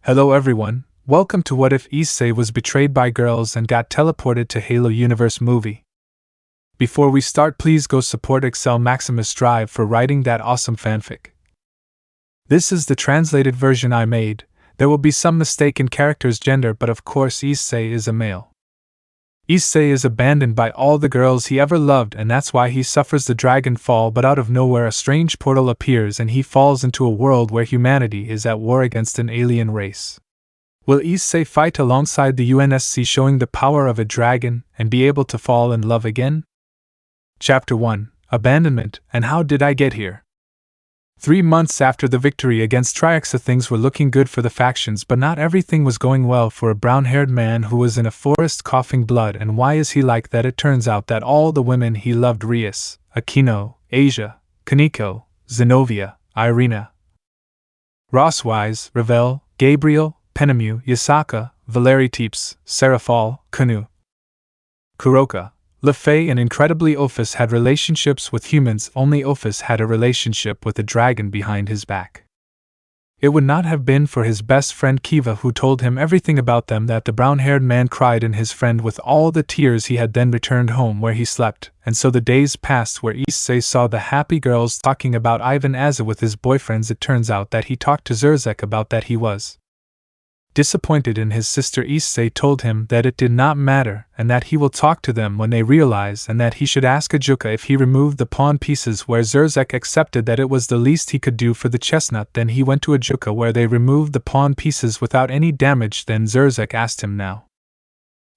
Hello everyone, welcome to What If Issei Was Betrayed by Girls and Got Teleported to Halo Universe movie. Before we start, please go support Excel Maximus Drive for writing that awesome fanfic. This is the translated version I made. There will be some mistake in character's gender, but of course Issei is a male. Issei is abandoned by all the girls he ever loved, and that's why he suffers the dragon fall, but out of nowhere a strange portal appears and he falls into a world where humanity is at war against an alien race. Will Issei fight alongside the UNSC, showing the power of a dragon, and be able to fall in love again? Chapter 1: Abandonment, and How Did I Get Here? 3 months after the victory against Trihexa, things were looking good for the factions, but not everything was going well for a brown-haired man who was in a forest coughing blood. And why is he like that? It turns out that all the women he loved, Rias, Akeno, Asia, Kaneko, Zenobia, Irina, Rosswise, Ravel, Gabriel, Penemu, Yasaka, Valeri Teeps, Serafal, Kanu, Kuroka, Lefei, and incredibly Ophis had relationships with humans. Only Ophis had a relationship with a dragon behind his back. It would not have been for his best friend Kiva, who told him everything about them, that the brown-haired man cried in his friend with all the tears he had, then returned home where he slept. And so the days passed where Issei saw the happy girls talking about Ivan Azza with his boyfriends. It turns out that he talked to Zerzek about that. He was disappointed in his sister. Issei told him that it did not matter, and that he will talk to them when they realize, and that he should ask Ajuka if he removed the pawn pieces, where Zerzek accepted that it was the least he could do for the chestnut. Then he went to Ajuka, where they removed the pawn pieces without any damage. Then Zerzek asked him now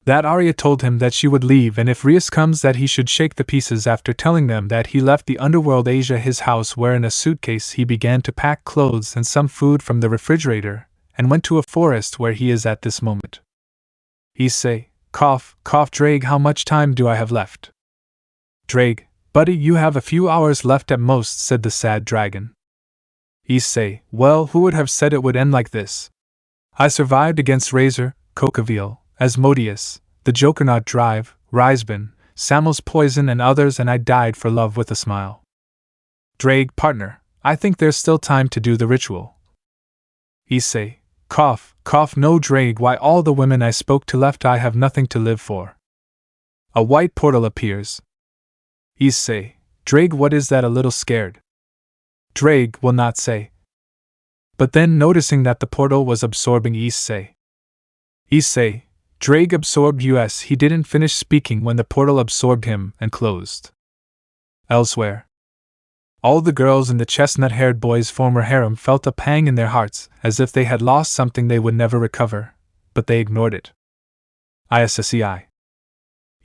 that Arya told him that she would leave, and if Rias comes that he should shake the pieces. After telling them that, he left the underworld Asia, his house, where in a suitcase he began to pack clothes and some food from the refrigerator, and went to a forest where he is at this moment. Issei, cough, Drake, how much time do I have left? Drake, buddy, you have a few hours left at most, said the sad dragon. Issei, well, who would have said it would end like this? I survived against Razor, Kokavil, Asmodeus, the Jokernaut Drive, Risebin, Samuel's poison and others, and I died for love with a smile. Drake, partner, I think there's still time to do the ritual. Issei, cough, no, Drake, why all the women I spoke to left? I have nothing to live for. A white portal appears. Issei, Drake, what is that? A little scared. Drake will not say. But then, noticing that the portal was absorbing Issei, Drake absorbed us. He didn't finish speaking when the portal absorbed him and closed. Elsewhere, all the girls in the chestnut-haired boy's former harem felt a pang in their hearts, as if they had lost something they would never recover, but they ignored it. Issei.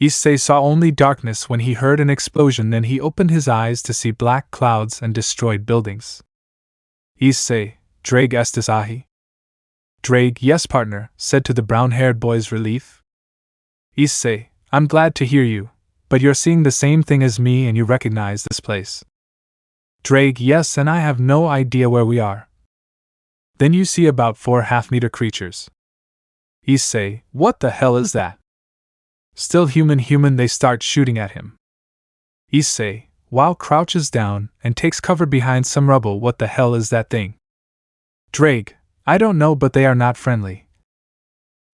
Issei saw only darkness when he heard an explosion. Then he opened his eyes to see black clouds and destroyed buildings. Issei, Drake estes ahi? Drake, yes partner, said to the brown-haired boy's relief. Issei, I'm glad to hear you, but you're seeing the same thing as me and you recognize this place. Drake, yes, and I have no idea where we are. Then you see about 4 half-meter creatures. Issei, what the hell is that? Still human, they start shooting at him. Issei, wow, crouches down and takes cover behind some rubble. What the hell is that thing? Drake, I don't know, but they are not friendly.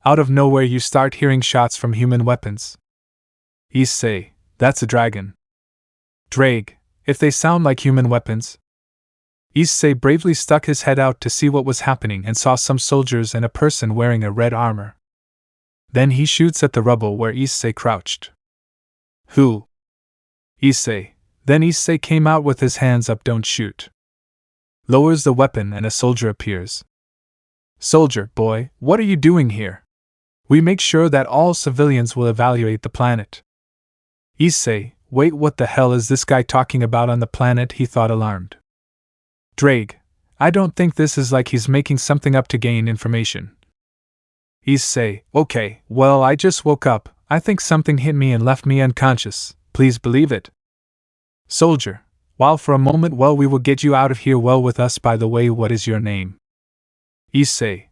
Out of nowhere you start hearing shots from human weapons. Issei, that's a dragon. Drake, if they sound like human weapons. Issei bravely stuck his head out to see what was happening and saw some soldiers and a person wearing a red armor. Then he shoots at the rubble where Issei crouched. Who? Issei. Then Issei came out with his hands up, don't shoot. Lowers the weapon and a soldier appears. Soldier, boy, what are you doing here? We make sure that all civilians will evaluate the planet. Issei, wait, what the hell is this guy talking about on the planet? He thought, alarmed. Drake, I don't think this is like he's making something up to gain information. Issei, okay, well, I just woke up. I think something hit me and left me unconscious. Please believe it. Soldier, while for a moment, well, we will get you out of here. Well, with us, by the way, what is your name? Issei,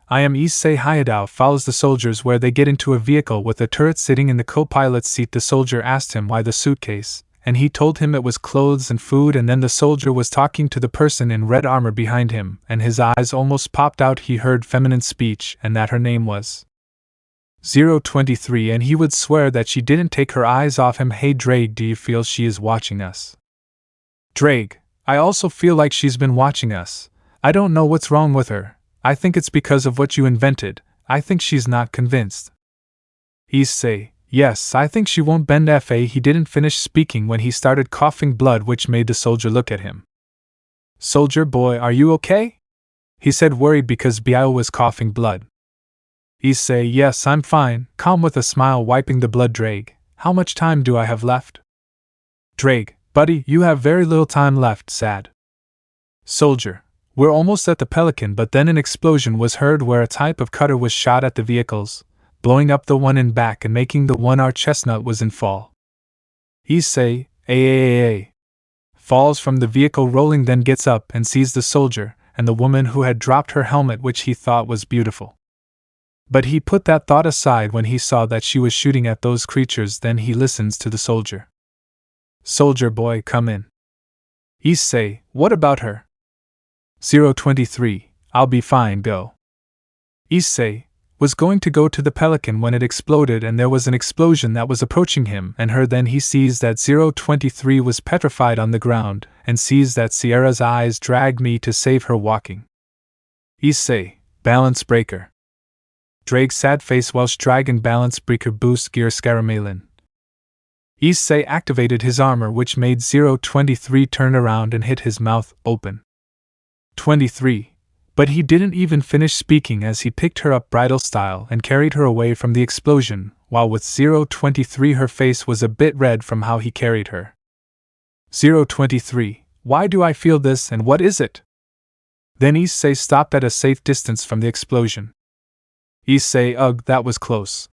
I am Issei Hayadao. Follows the soldiers where they get into a vehicle with a turret sitting in the co-pilot's seat. The soldier asked him why the suitcase, and he told him it was clothes and food, and then the soldier was talking to the person in red armor behind him, and his eyes almost popped out. He heard feminine speech, and that her name was 023, and he would swear that she didn't take her eyes off him. Hey Drake, do you feel she is watching us? Drake, I also feel like she's been watching us. I don't know what's wrong with her. I think it's because of what you invented. I think she's not convinced. Issei, yes, I think she won't bend. He didn't finish speaking when he started coughing blood, which made the soldier look at him. Soldier boy, are you okay? He said, worried because Biao was coughing blood. Issei, yes, I'm fine, calm with a smile, wiping the blood. Drake, how much time do I have left? Drake, buddy, you have very little time left. Sad. Soldier, we're almost at the Pelican, but then an explosion was heard where a type of cutter was shot at the vehicles, blowing up the one in back and making the one our chestnut was in fall. Issei, falls from the vehicle rolling, then gets up and sees the soldier and the woman who had dropped her helmet, which he thought was beautiful. But he put that thought aside when he saw that she was shooting at those creatures. Then he listens to the soldier. Soldier boy, come in. Issei, what about her? 023, I'll be fine, go. Issei was going to go to the Pelican when it exploded, and there was an explosion that was approaching him and her. Then he sees that 023 was petrified on the ground, and sees that Sierra's eyes dragged me to save her walking. Issei, balance breaker. Drake's sad face. Welsh dragon balance breaker boost gear Scaramelin. Issei activated his armor, which made 023 turn around and hit his mouth open. 23. But he didn't even finish speaking as he picked her up bridal style and carried her away from the explosion, while with 023 her face was a bit red from how he carried her. 023, why do I feel this, and what is it? Then Issei stopped at a safe distance from the explosion. Issei, ugh, that was close.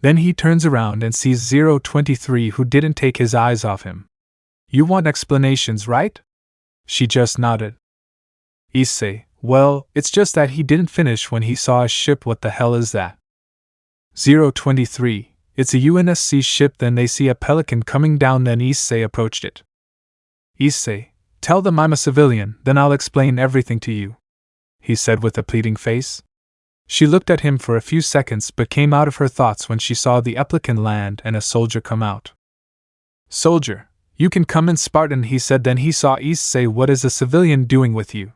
Then he turns around and sees 023, who didn't take his eyes off him. You want explanations, right? She just nodded. Issei, well, it's just that he didn't finish when he saw a ship. What the hell is that? 023, it's a UNSC ship. Then they see a Pelican coming down. Then Issei approached it. Issei, tell them I'm a civilian, then I'll explain everything to you, he said with a pleading face. She looked at him for a few seconds but came out of her thoughts when she saw the Pelican land and a soldier come out. Soldier, you can come in, Spartan, he said. Then he saw Issei. What is a civilian doing with you?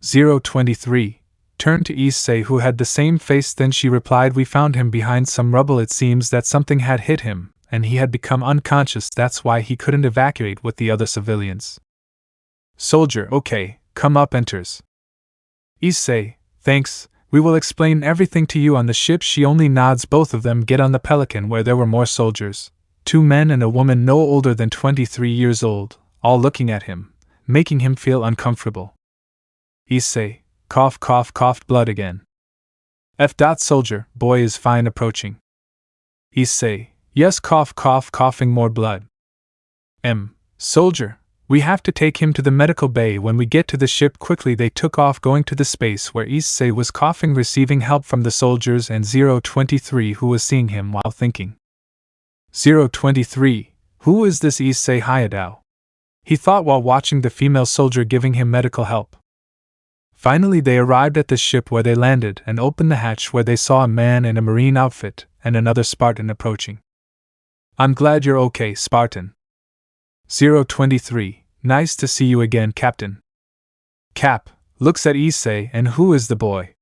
023 turned to Issei, who had the same face. Then she replied, we found him behind some rubble. It seems that something had hit him, and he had become unconscious. That's why he couldn't evacuate with the other civilians. Soldier, okay, come up. Enters. Issei, thanks, we will explain everything to you on the ship. She only nods. Both of them get on the Pelican, where there were more soldiers, 2 men and a woman no older than 23 years old, all looking at him, making him feel uncomfortable. Issei, cough, cough, coughed blood again. Soldier, boy is fine. Approaching. Issei, yes, cough, cough, coughing more blood. Soldier, we have to take him to the medical bay. When we get to the ship, quickly. They took off, going to the space where Issei was coughing, receiving help from the soldiers and 023, who was seeing him while thinking. 023, who is this Issei Hayadao? He thought while watching the female soldier giving him medical help. Finally they arrived at the ship, where they landed and opened the hatch, where they saw a man in a marine outfit and another Spartan approaching. I'm glad you're okay, Spartan. 023, nice to see you again, Captain. Cap looks at Issei. And who is the boy?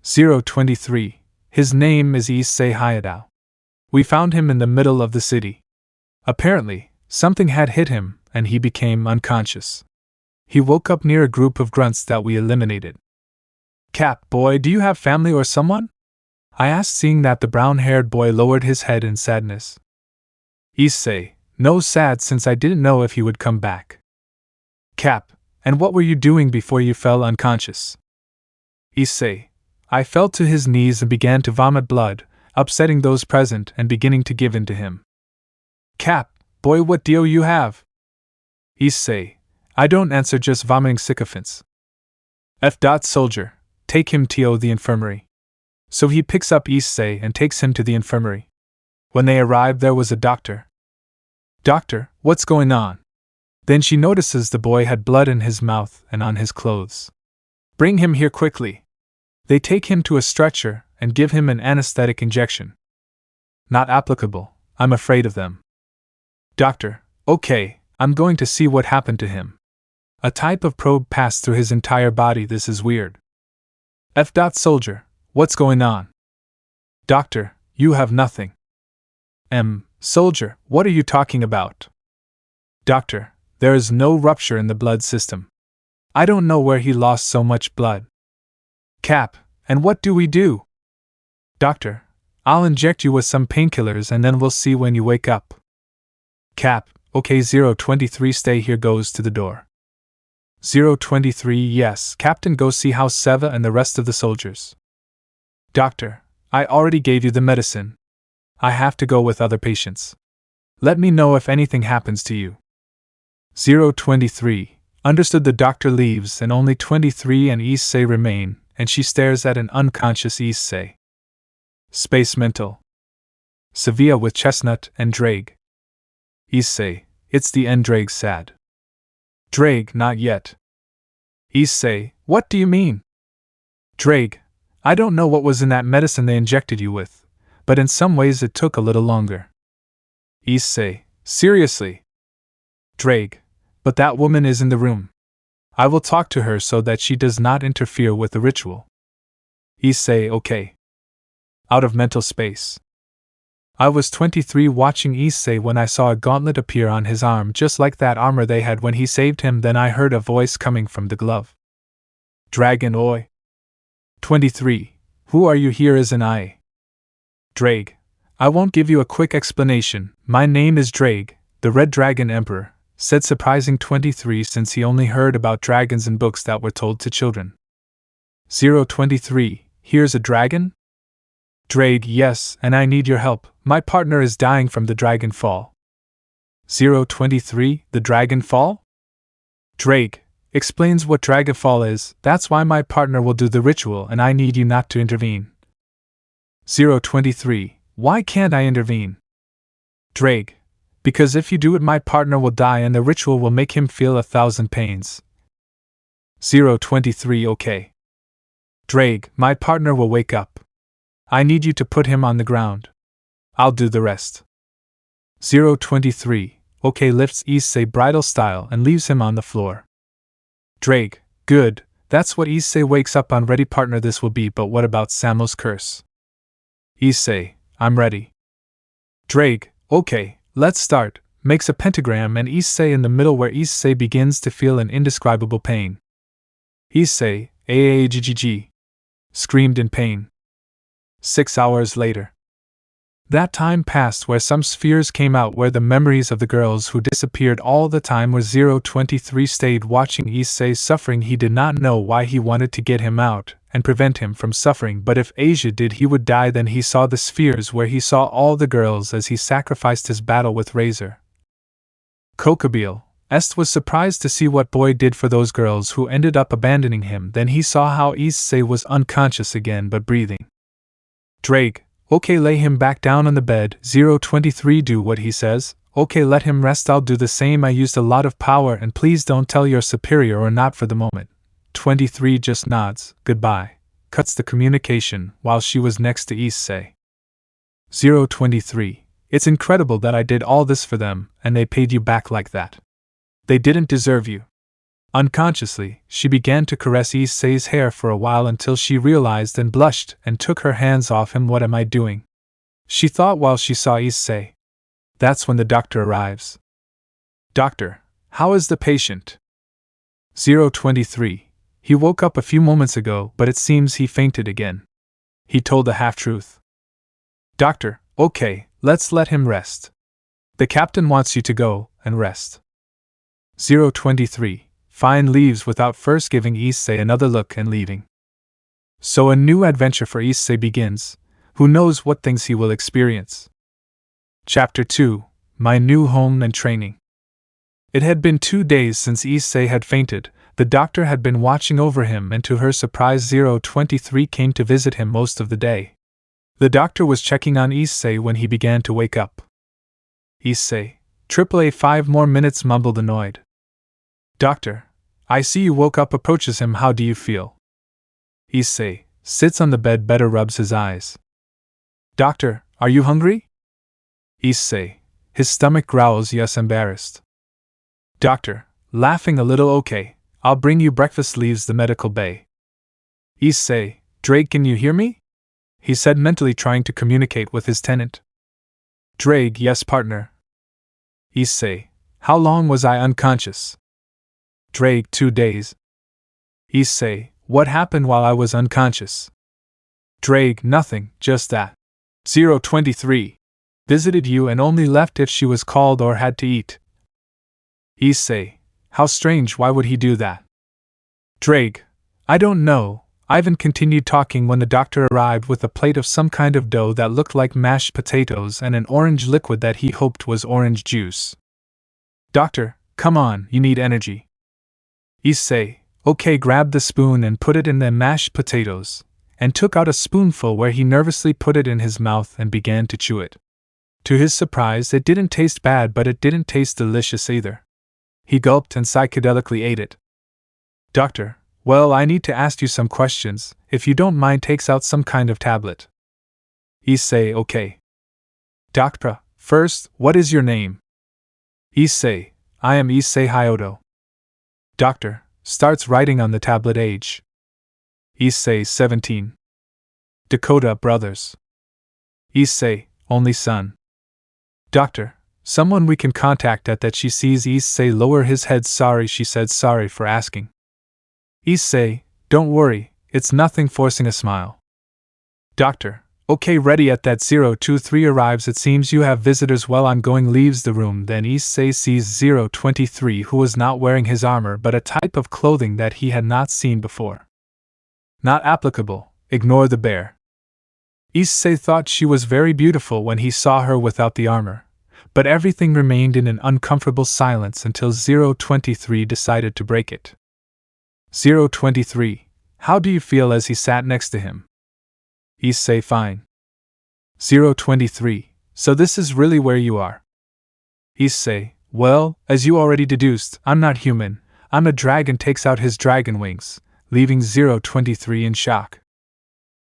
023, his name is Issei Hayadao. We found him in the middle of the city. Apparently, something had hit him, and he became unconscious. He woke up near a group of grunts that we eliminated. Cap, boy, do you have family or someone? I asked, seeing that the brown-haired boy lowered his head in sadness. Issei, no, sad, since I didn't know if he would come back. Cap, and what were you doing before you fell unconscious? Issei, I fell to his knees and began to vomit blood, upsetting those present and beginning to give in to him. Cap, boy, what do you have? Issei, I don't answer, just vomiting sycophants. Soldier, take him to the infirmary. So he picks up Issei and takes him to the infirmary. When they arrived, there was a doctor. Doctor, what's going on? Then she notices the boy had blood in his mouth and on his clothes. Bring him here quickly. They take him to a stretcher and give him an anesthetic injection. Not applicable, I'm afraid of them. Doctor, okay, I'm going to see what happened to him. A type of probe passed through his entire body. This is weird. Soldier, what's going on? Doctor, you have nothing. Soldier, what are you talking about? Doctor, there is no rupture in the blood system. I don't know where he lost so much blood. Cap, and what do we do? Doctor, I'll inject you with some painkillers and then we'll see when you wake up. Cap, okay. 023 stay here. Goes to the door. 023 yes, Captain, go see House Seva and the rest of the soldiers. Doctor, I already gave you the medicine. I have to go with other patients. Let me know if anything happens to you. 023, understood. The doctor leaves and only 23 and Issei remain, and she stares at an unconscious Issei. Space Mental. Sevilla with Chestnut and Drake. Issei, it's the end. Drake sad. Drake, not yet. Issei, what do you mean? Drake, I don't know what was in that medicine they injected you with, but in some ways it took a little longer. Issei, seriously? Drake, but that woman is in the room. I will talk to her so that she does not interfere with the ritual. Issei, okay. Out of mental space. I was 23 watching Issei when I saw a gauntlet appear on his arm just like that armor they had when he saved him. Then I heard a voice coming from the glove. Dragon Oi. 23. Who are you? Here is an I. Drake. I won't give you a quick explanation. My name is Drake, the Red Dragon Emperor, said surprising 23 since he only heard about dragons in books that were told to children. 023. Here's a dragon? Drake, yes, and I need your help. My partner is dying from the dragon fall. 023, the dragon fall? Drake explains what dragon fall is. That's why my partner will do the ritual and I need you not to intervene. 023, why can't I intervene? Drake, because if you do it my partner will die and the ritual will make him feel 1,000 pains. 023, okay. Drake, my partner will wake up. I need you to put him on the ground. I'll do the rest. 023, okay, lifts Issei bridal style and leaves him on the floor. Drake, good, that's what Issei wakes up on. Ready partner this will be, but what about Samuel's curse? Issei, I'm ready. Drake, okay, let's start, makes a pentagram and Issei in the middle where Issei begins to feel an indescribable pain. Issei, AAGGG, screamed in pain. 6 hours later. That time passed where some spheres came out where the memories of the girls who disappeared all the time were. 023 stayed watching Issei suffering. He did not know why he wanted to get him out and prevent him from suffering, but if Asia did he would die. Then he saw the spheres where he saw all the girls as he sacrificed his battle with Razor. Gabriel was surprised to see what boy did for those girls who ended up abandoning him. Then he saw how Issei was unconscious again but breathing. Drake, okay, lay him back down on the bed. 023 do what he says. Okay, let him rest. I'll do the same. I used a lot of power and please don't tell your superior or not for the moment. 23 just nods, goodbye, cuts the communication while she was next to Issei. 023, it's incredible that I did all this for them and they paid you back like that. They didn't deserve you. Unconsciously, she began to caress Issei's hair for a while until she realized and blushed and took her hands off him. What am I doing? She thought while she saw Issei. That's when the doctor arrives. Doctor, how is the patient? 023, he woke up a few moments ago but it seems he fainted again. He told the half-truth. Doctor, okay, let's let him rest. The captain wants you to go and rest. 023, fine, leaves without first giving Issei another look and leaving. So a new adventure for Issei begins. Who knows what things he will experience. Chapter 2, My New Home and Training. It had been 2 days since Issei had fainted. The doctor had been watching over him and to her surprise 023 came to visit him most of the day. The doctor was checking on Issei when he began to wake up. Issei, AAA 5 more minutes, mumbled annoyed. Doctor, I see you woke up, approaches him. How do you feel? Issei sits on the bed, better rubs his eyes. Doctor, are you hungry? Issei, his stomach growls, yes, embarrassed. Doctor, laughing a little, okay, I'll bring you breakfast, leaves the medical bay. Issei, Drake, can you hear me? He said, mentally trying to communicate with his tenant. Drake, yes, partner. Issei, how long was I unconscious? Drake, 2 days. Issei, what happened while I was unconscious? Drake, nothing, just that. 023. Visited you and only left if she was called or had to eat. Issei, how strange, why would he do that? Drake, I don't know. Ivan continued talking when the doctor arrived with a plate of some kind of dough that looked like mashed potatoes and an orange liquid that he hoped was orange juice. Doctor, come on, you need energy. Issei, okay, grabbed the spoon and put it in the mashed potatoes, and took out a spoonful where he nervously put it in his mouth and began to chew it. To his surprise, it didn't taste bad, but it didn't taste delicious either. He gulped and psychedelically ate it. Doctor, well, I need to ask you some questions, if you don't mind. Takes out some kind of tablet. Issei, okay. Doctor, first, what is your name? Issei, I am Issei Hyoto. Doctor, starts writing on the tablet. Age. Issei, 17. Dakota brothers. Issei, only son. Doctor, someone we can contact at that she sees. Issei lower his head. Sorry, she said, sorry for asking. Issei, don't worry, it's nothing, forcing a smile. Doctor, okay, ready at that. 023 arrives. It seems you have visitors. Well, I'm going, leaves the room. Then Issei sees 023, who was not wearing his armor but a type of clothing that he had not seen before. Not applicable, ignore the bear. Issei thought she was very beautiful when he saw her without the armor, but everything remained in an uncomfortable silence until 023 decided to break it. 023, how do you feel? As he sat next to him. Issei, fine. 023, so this is really where you are? Issei, well, as you already deduced, I'm not human, I'm a dragon. Takes out his dragon wings, leaving 023 in shock.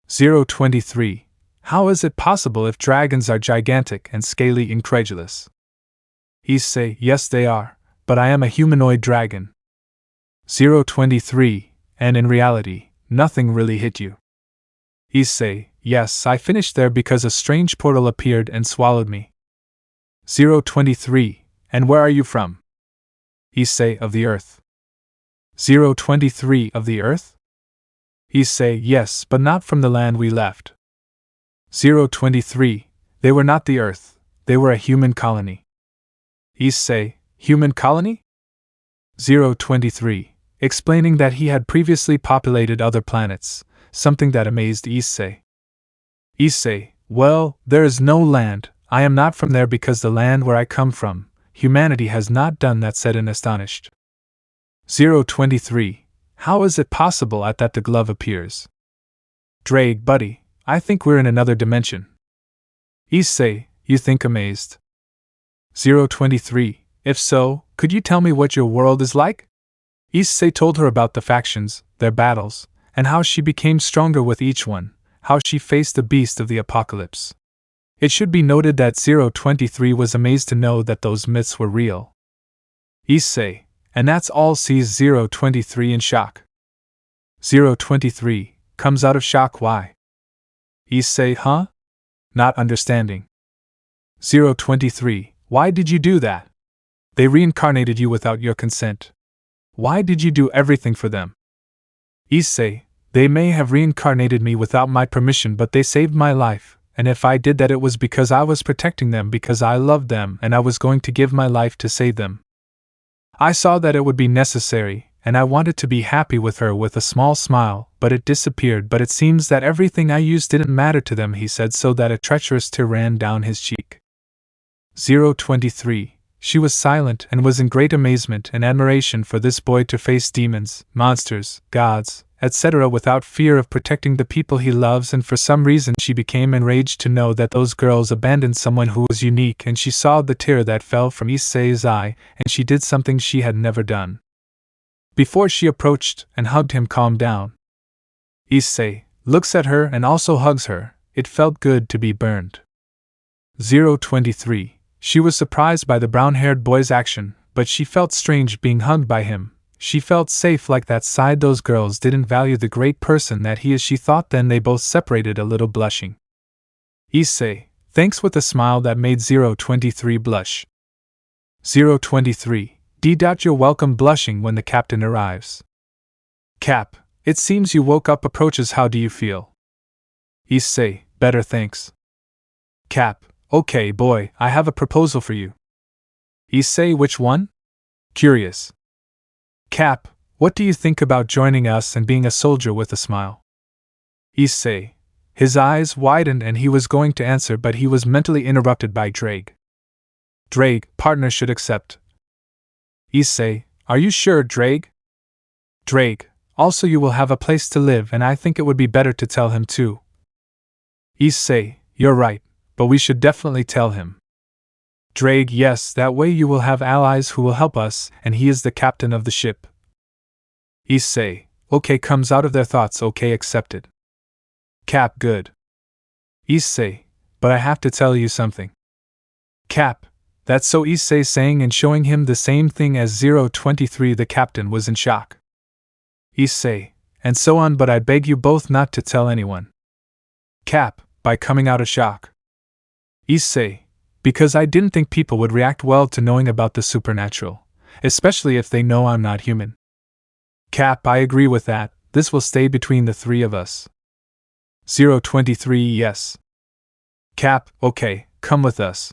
023, how is it possible if dragons are gigantic and scaly? Incredulous. Issei, yes they are, but I am a humanoid dragon. 023, and in reality, nothing really hit you. Issei, yes, I finished there because a strange portal appeared and swallowed me. 023, and where are you from? Issei, of the Earth. 023, of the Earth? Issei, yes, but not from the land we left. 023, they were not the Earth, they were a human colony. Issei, human colony? 023, explaining that he had previously populated other planets, something that amazed Issei. Issei, well, there is no land, I am not from there because the land where I come from, humanity has not done that, said in astonished. 023, how is it possible? At that the glove appears. Drake, buddy, I think we're in another dimension. Issei, you think? Amazed. 023, if so, could you tell me what your world is like? Issei told her about the factions, their battles, and how she became stronger with each one, how she faced the beast of the apocalypse. It should be noted that 023 was amazed to know that those myths were real. Issei, and that's all, sees 023 in shock. 023 comes out of shock. Why? Issei, huh? Not understanding. 023, why did you do that? They reincarnated you without your consent. Why did you do everything for them? Issei, they may have reincarnated me without my permission, but they saved my life, and if I did that it was because I was protecting them, because I loved them and I was going to give my life to save them. I saw that it would be necessary, and I wanted to be happy with her. With a small smile, but it disappeared. But it seems that everything I used didn't matter to them, he said, so that a treacherous tear ran down his cheek. 023, she was silent and was in great amazement and admiration for this boy to face demons, monsters, gods, etc., without fear of protecting the people he loves, and for some reason she became enraged to know that those girls abandoned someone who was unique, and she saw the tear that fell from Issei's eye, and she did something she had never done. Before she approached and hugged him, calm down. Issei looks at her and also hugs her. It felt good to be burned. 023. She was surprised by the brown-haired boy's action, but she felt strange being hugged by him. She felt safe like that side. Those girls didn't value the great person that he is, she thought. Then they both separated, a little blushing. Issei thanks with a smile that made 023 blush. 023. You're welcome, blushing when the captain arrives. Cap, it seems you woke up. Approaches. How do you feel? Issei, better thanks. Cap, okay boy, I have a proposal for you. Issei, which one? Curious. Cap, what do you think about joining us and being a soldier? With a smile. Issei. His eyes widened and he was going to answer, but he was mentally interrupted by Drake. Drake, partner should accept. Issei, are you sure, Drake? Drake, also you will have a place to live, and I think it would be better to tell him too. Issei, you're right, but we should definitely tell him. Drake, yes, that way you will have allies who will help us, and he is the captain of the ship. Issei, okay, comes out of their thoughts. Okay, accepted. Cap, good. Issei, but I have to tell you something. Cap, that's so. Issei saying and showing him the same thing as 023. The captain was in shock. Issei, and so on, but I beg you both not to tell anyone. Cap, by coming out of shock. Issei, because I didn't think people would react well to knowing about the supernatural, especially if they know I'm not human. Cap, I agree with that. This will stay between the three of us. 023, yes. Cap, okay, come with us.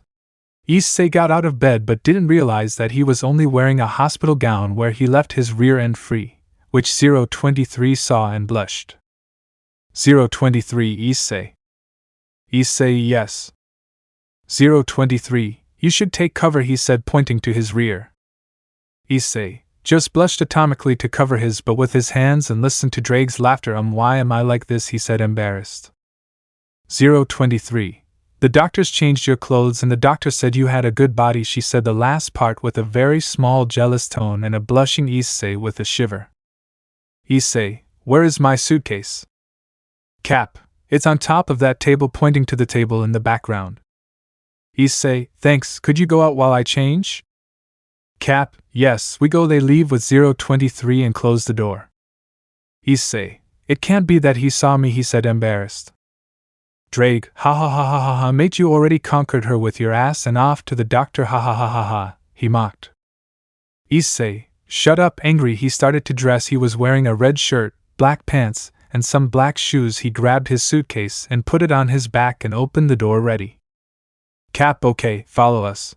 Issei got out of bed but didn't realize that he was only wearing a hospital gown where he left his rear end free, which 023 saw and blushed. 023, Issei. Issei, yes. 023, you should take cover, he said, pointing to his rear. Issei just blushed atomically to cover his butt with his hands and listened to Drake's laughter. Why am I like this, he said, embarrassed. 023, the doctors changed your clothes and the doctor said you had a good body, she said the last part with a very small jealous tone and a blushing Issei with a shiver. Issei, where is my suitcase? Cap, it's on top of that table, pointing to the table in the background. Issei, thanks, could you go out while I change? Cap, yes, we go. They leave with 023 and close the door. Issei, it can't be that he saw me, he said, embarrassed. Drake, ha ha ha ha ha ha, mate, you already conquered her with your ass and off to the doctor, ha ha ha ha ha, he mocked. Issei, shut up, angry. He started to dress. He was wearing a red shirt, black pants, and some black shoes. He grabbed his suitcase and put it on his back and opened the door, ready. Cap, okay, follow us.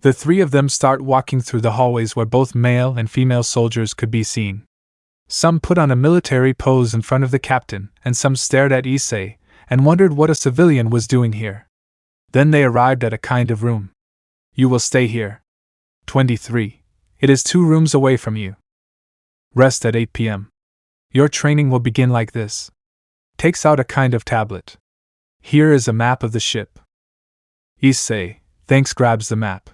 The three of them start walking through the hallways where both male and female soldiers could be seen. Some put on a military pose in front of the captain, and some stared at Issei and wondered what a civilian was doing here. Then they arrived at a kind of room. You will stay here. 23. It is 2 rooms away from you. Rest at 8 p.m. Your training will begin like this. Takes out a kind of tablet. Here is a map of the ship. Issei, thanks, grabs the map.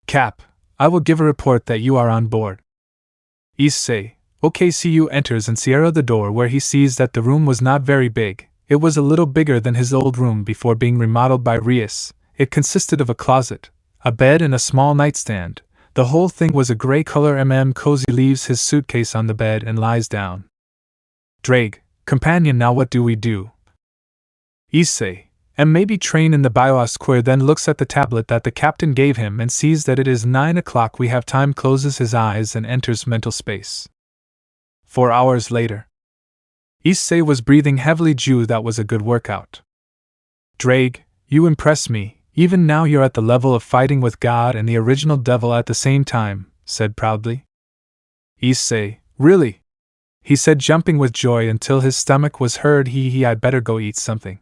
Cap, I will give a report that you are on board. Issei, okay, see you, enters and Sierra the door where he sees that the room was not very big. It was a little bigger than his old room before being remodeled by Rias. It consisted of a closet, a bed and a small nightstand. The whole thing was a gray color. Cozy leaves his suitcase on the bed and lies down. Drake, companion, now what do we do? Issei, and maybe train in the biosphere. Then looks at the tablet that the captain gave him and sees that it is 9 o'clock. We have time, closes his eyes and enters mental space. 4 hours later. Issei was breathing heavily. That was a good workout. Drake, you impress me. Even now you're at the level of fighting with God and the original devil at the same time, said proudly. Issei, really? He said, jumping with joy until his stomach was hurt. I'd better go eat something.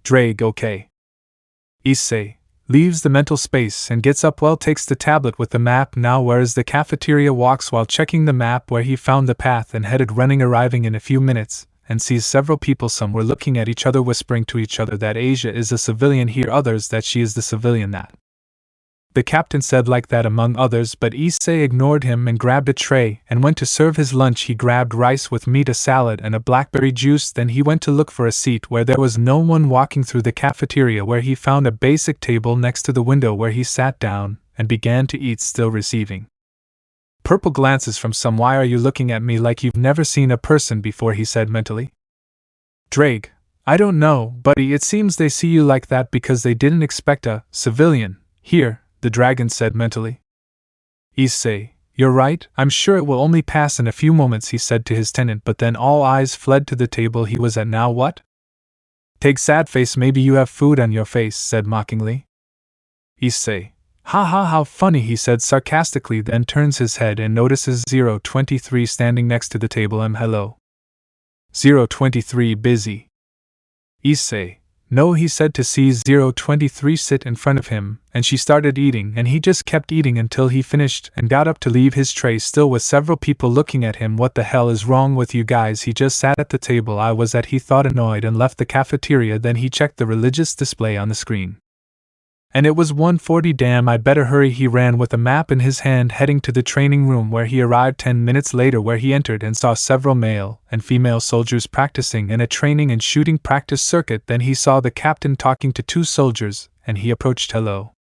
Drake, okay. Issei, leaves the mental space and gets up. Well, takes the tablet with the map now, whereas the cafeteria, walks while checking the map where he found the path and headed running, arriving in a few minutes, and sees several people. Some were looking at each other, whispering to each other that Asia is a civilian here, others that she is the civilian that the captain said, like that among others, but Issei ignored him and grabbed a tray and went to serve his lunch. He grabbed rice with meat, a salad, and a blackberry juice. Then he went to look for a seat where there was no one, walking through the cafeteria where he found a basic table next to the window where he sat down and began to eat, still receiving purple glances from some. Why are you looking at me like you've never seen a person before? He said mentally. Drake, I don't know, buddy. It seems they see you like that because they didn't expect a civilian here, the dragon said mentally. Issei, you're right, I'm sure it will only pass in a few moments, he said to his tenant, but then all eyes fled to the table he was at. Now what? Take sad face, maybe you have food on your face, said mockingly. Issei, ha ha, how funny, he said sarcastically, then turns his head and notices 023 standing next to the table. Hello. 023 busy? Issei, no, he said to see 023 sit in front of him, and she started eating, and he just kept eating until he finished and got up to leave his tray, still with several people looking at him. What the hell is wrong with you guys? He just sat at the table I was at, he thought, annoyed, and left the cafeteria. Then he checked the religious display on the screen. And it was 1:40. Damn, I better hurry. He ran with a map in his hand, heading to the training room where he arrived 10 minutes later, where he entered and saw several male and female soldiers practicing in a training and shooting practice circuit. Then he saw the captain talking to 2 soldiers, and he approached. Hello.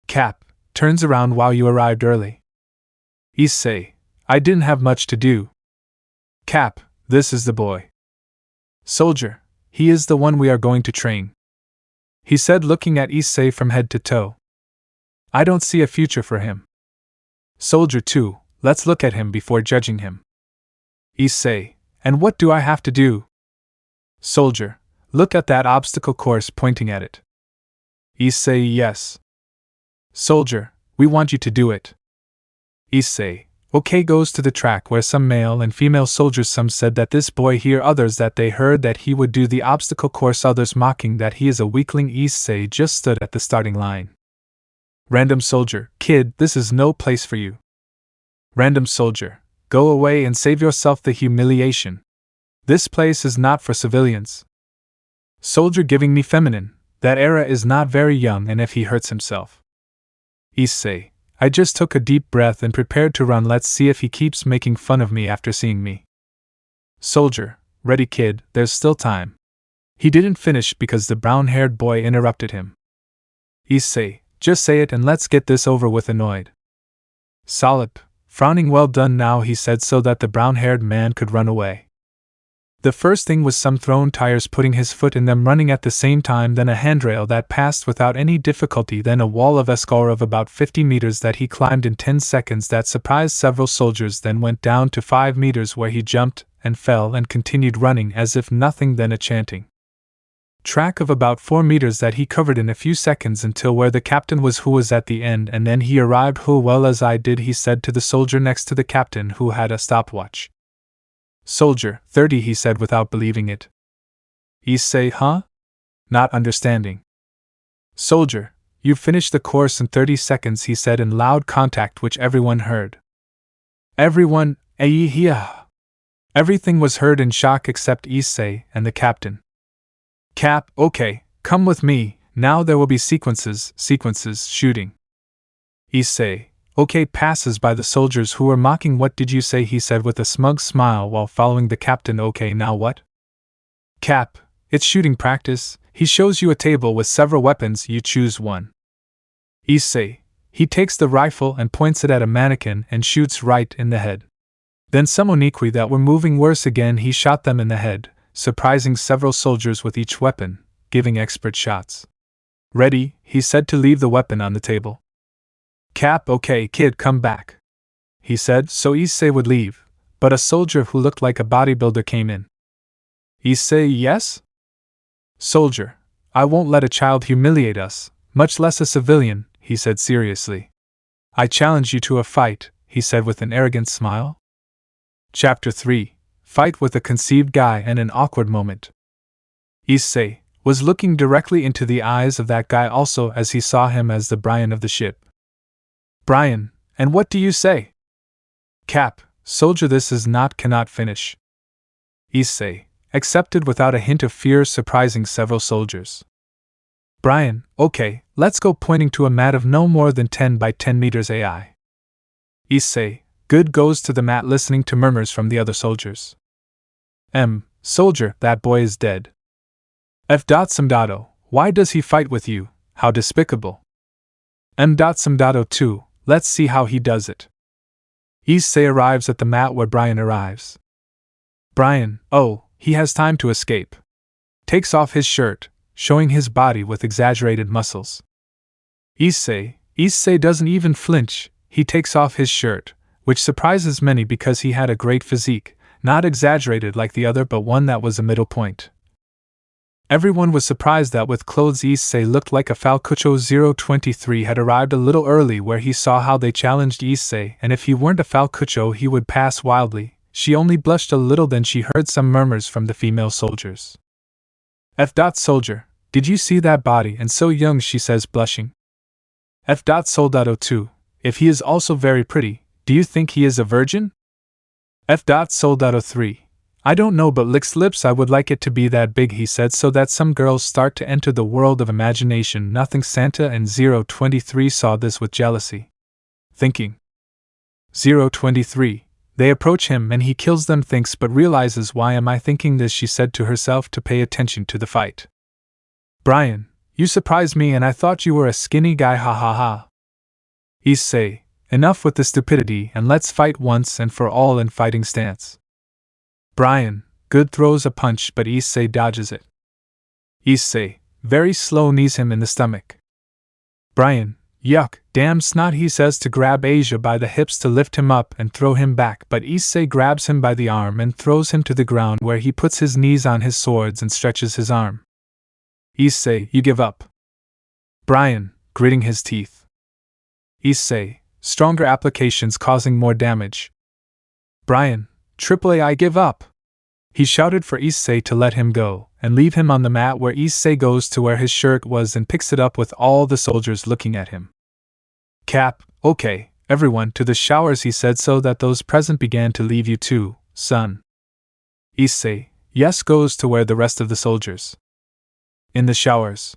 Cap, turns around. Wow, you arrived early. Issei, I didn't have much to do. Cap, this is the boy. Soldier, he is the one we are going to train, he said, looking at Issei from head to toe. I don't see a future for him. Soldier 2, let's look at him before judging him. Issei, and what do I have to do? Soldier, look at that obstacle course, pointing at it. Issei, yes. Soldier, we want you to do it. Issei, okay, goes to the track where some male and female soldiers. Some said that this boy here, others that they heard that he would do the obstacle course, others mocking that he is a weakling. Issei just stood at the starting line. Random soldier, kid, this is no place for you. Random soldier, go away and save yourself the humiliation. This place is not for civilians. Soldier giving me feminine, that era is not very young, and if he hurts himself. Issei, I just took a deep breath and prepared to run. Let's see if he keeps making fun of me after seeing me. Soldier, ready kid, there's still time. He didn't finish because the brown-haired boy interrupted him. Issei, just say it and let's get this over with. Annoyed. Solid, frowning. Well done now, he said, so that the brown-haired man could run away. The first thing was some thrown tires, putting his foot in them, running at the same time, then a handrail that passed without any difficulty, then a wall of escalator of about 50 meters that he climbed in 10 seconds that surprised several soldiers, then went down to 5 meters where he jumped and fell and continued running as if nothing, then a chanting track of about 4 meters that he covered in a few seconds until where the captain was, who was at the end, and then he arrived. Who, well, as I did, he said to the soldier next to the captain who had a stopwatch. Soldier, 30, he said without believing it. Issei, huh? Not understanding. Soldier, you finished the course in 30 seconds, he said in loud contact which everyone heard. Everyone, yeah. Everything was heard in shock except Issei and the captain. Cap, okay, come with me, now there will be sequences, shooting. Issei, okay, passes by the soldiers who were mocking. What did you say? He said with a smug smile while following the captain. Okay, now what? Cap, it's shooting practice. He shows you a table with several weapons, you choose one. Issei, he takes the rifle and points it at a mannequin and shoots right in the head. Then some Oniqui that were moving. Worse again, he shot them in the head, surprising several soldiers with each weapon, giving expert shots. Ready, he said to leave the weapon on the table. Cap, okay, kid, come back, he said, so Issei would leave, but a soldier who looked like a bodybuilder came in. Issei, yes? Soldier, I won't let a child humiliate us, much less a civilian, he said seriously. I challenge you to a fight, he said with an arrogant smile. Chapter 3, Fight with a Conceived Guy and an Awkward Moment. Issei, was looking directly into the eyes of that guy also as he saw him as the Brian of the ship. Brian, and what do you say? Cap, soldier, this is not cannot finish. Issei, accepted without a hint of fear, surprising several soldiers. Brian, okay, let's go, pointing to a mat of no more than 10 by 10 meters AI. Issei, good, goes to the mat, listening to murmurs from the other soldiers. Soldier, that boy is dead. F.Samdato, why does he fight with you? How despicable. M.Samdato too, let's see how he does it. Issei arrives at the mat where Brian arrives. Brian, oh, he has time to escape. Takes off his shirt, showing his body with exaggerated muscles. Issei doesn't even flinch, he takes off his shirt, which surprises many because he had a great physique, not exaggerated like the other but one that was a middle point. Everyone was surprised that with clothes Issei looked like a Falcucho. 023 had arrived a little early where he saw how they challenged Issei, and if he weren't a Falcucho he would pass wildly. She only blushed a little, then she heard some murmurs from the female soldiers. Soldier, did you see that body, and so young, she says, blushing. Soldato too, if he is also very pretty, do you think he is a virgin? Soldato 3, I don't know, but licks lips, I would like it to be that big, he said, so that some girls start to enter the world of imagination. Nothing. Santa and 023 saw this with jealousy. Thinking. 023, they approach him and he kills them, thinks, but realizes, why am I thinking this, she said to herself, to pay attention to the fight. Brian, you surprised me and I thought you were a skinny guy, ha ha ha. Issei, enough with the stupidity and let's fight once and for all in fighting stance. Brian, good, throws a punch but Issei dodges it. Issei, very slow, knees him in the stomach. Brian, yuck, damn snot, he says to grab Asia by the hips to lift him up and throw him back, but Issei grabs him by the arm and throws him to the ground where he puts his knees on his swords and stretches his arm. Issei, you give up. Brian, gritting his teeth. Issei, stronger applications causing more damage. Brian, AAA, I give up. He shouted for Issei to let him go and leave him on the mat, where Issei goes to where his shirt was and picks it up with all the soldiers looking at him. Cap, okay, everyone to the showers, he said, so that those present began to leave. You too, son. Issei, yes, goes to where the rest of the soldiers. In the showers.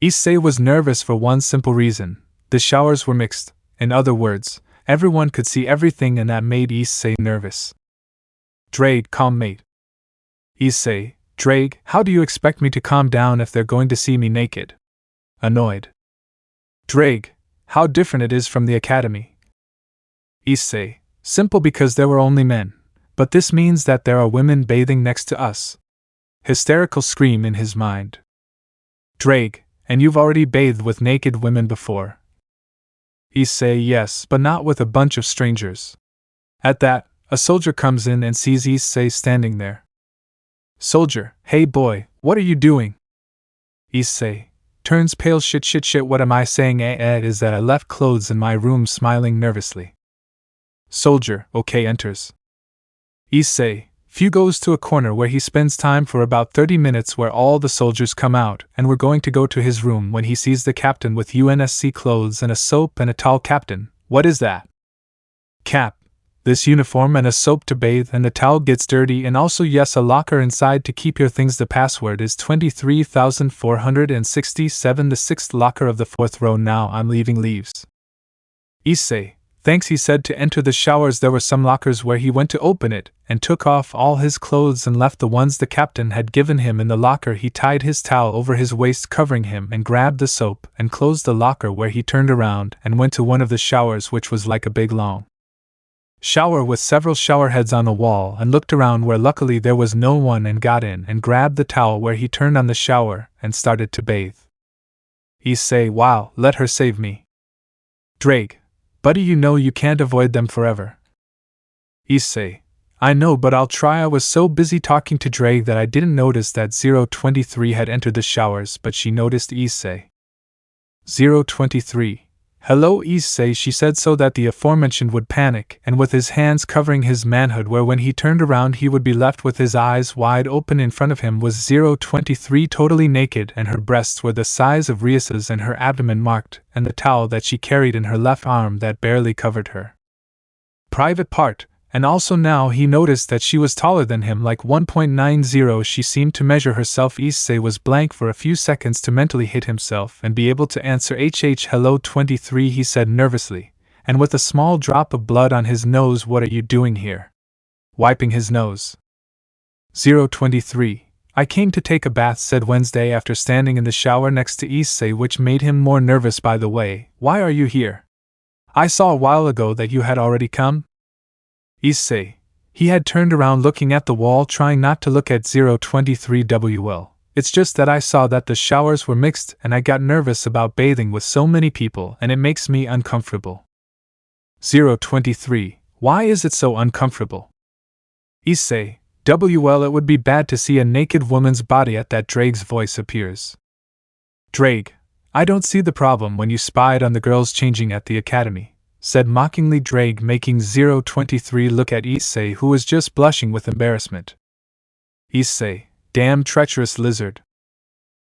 Issei was nervous for one simple reason: the showers were mixed. In other words, everyone could see everything, and that made Issei nervous. Drake, calm, mate. Issei, Drake, how do you expect me to calm down if they're going to see me naked? Annoyed. Drake, how different it is from the academy. Issei, simple, because there were only men, but this means that there are women bathing next to us. Hysterical scream in his mind. Drake, and you've already bathed with naked women before. Issei, yes, but not with a bunch of strangers. At that, a soldier comes in and sees Issei standing there. Soldier, hey boy, what are you doing? Issei turns pale. Shit, what am I saying? Is that I left clothes in my room, smiling nervously. Soldier, okay, enters. Issei, Few goes to a corner where he spends time for about 30 minutes, where all the soldiers come out, and we're going to go to his room when he sees the captain with UNSC clothes and a soap and a towel. Captain, what is that? Cap, this uniform and a soap to bathe, and the towel gets dirty, and also yes, a locker inside to keep your things. The password is 23,467, the 6th locker of the 4th row. Now I'm leaving. Leaves. Issei, thanks, he said, to enter the showers. There were some lockers where he went to open it, and took off all his clothes and left the ones the captain had given him in the locker. He tied his towel over his waist, covering him, and grabbed the soap and closed the locker, where he turned around and went to one of the showers, which was like a big long shower with several shower heads on the wall, and looked around where luckily there was no one, and got in and grabbed the towel, where he turned on the shower and started to bathe. Issei, wow, let her save me. Drake, buddy, you know you can't avoid them forever. Issei, I know, but I'll try. I was so busy talking to Drake that I didn't notice that 023 had entered the showers, but she noticed Issei. 023, Hello Issei, she said so that the aforementioned would panic, and with his hands covering his manhood where when he turned around he would be left with his eyes wide open. In front of him was 023 totally naked, and her breasts were the size of Rias's and her abdomen marked, and the towel that she carried in her left arm that barely covered her private part. And also now he noticed that she was taller than him, like 1.90. She seemed to measure herself. Issei was blank for a few seconds to mentally hit himself and be able to answer. Hello 23, he said nervously, and with a small drop of blood on his nose. What are you doing here? Wiping his nose. 023. I came to take a bath, said Wednesday after standing in the shower next to Issei, which made him more nervous. By the way, why are you here? I saw a while ago that you had already come. Issei. He had turned around looking at the wall, trying not to look at 023. Well, it's just that I saw that the showers were mixed and I got nervous about bathing with so many people and it makes me uncomfortable. 023. Why is it so uncomfortable? Issei. Well, it would be bad to see a naked woman's body at that. Drake's voice appears. Drake. I don't see the problem when you spied on the girls changing at the academy, said mockingly Drake, making 023 look at Issei, who was just blushing with embarrassment. Issei. Damn treacherous lizard.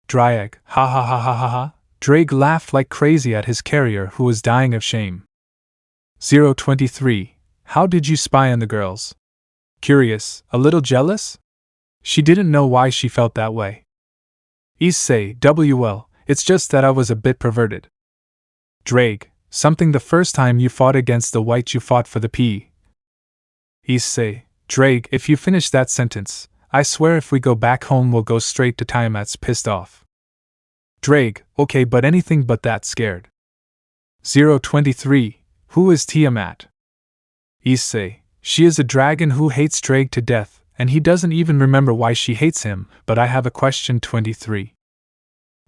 Trihexa. Ha ha ha ha ha ha. Drake laughed like crazy at his carrier, who was dying of shame. 023. How did you spy on the girls? Curious, a little jealous? She didn't know why she felt that way. Issei. Well, it's just that I was a bit perverted. Drake. Something the first time you fought against the white you fought for the P. Issei. Drake, if you finish that sentence, I swear if we go back home we'll go straight to Tiamat's. Pissed off. Drake. Okay, but anything but that. Scared. 023. Who is Tiamat? Issei. She is a dragon who hates Drake to death, and he doesn't even remember why she hates him. But I have a question. 23.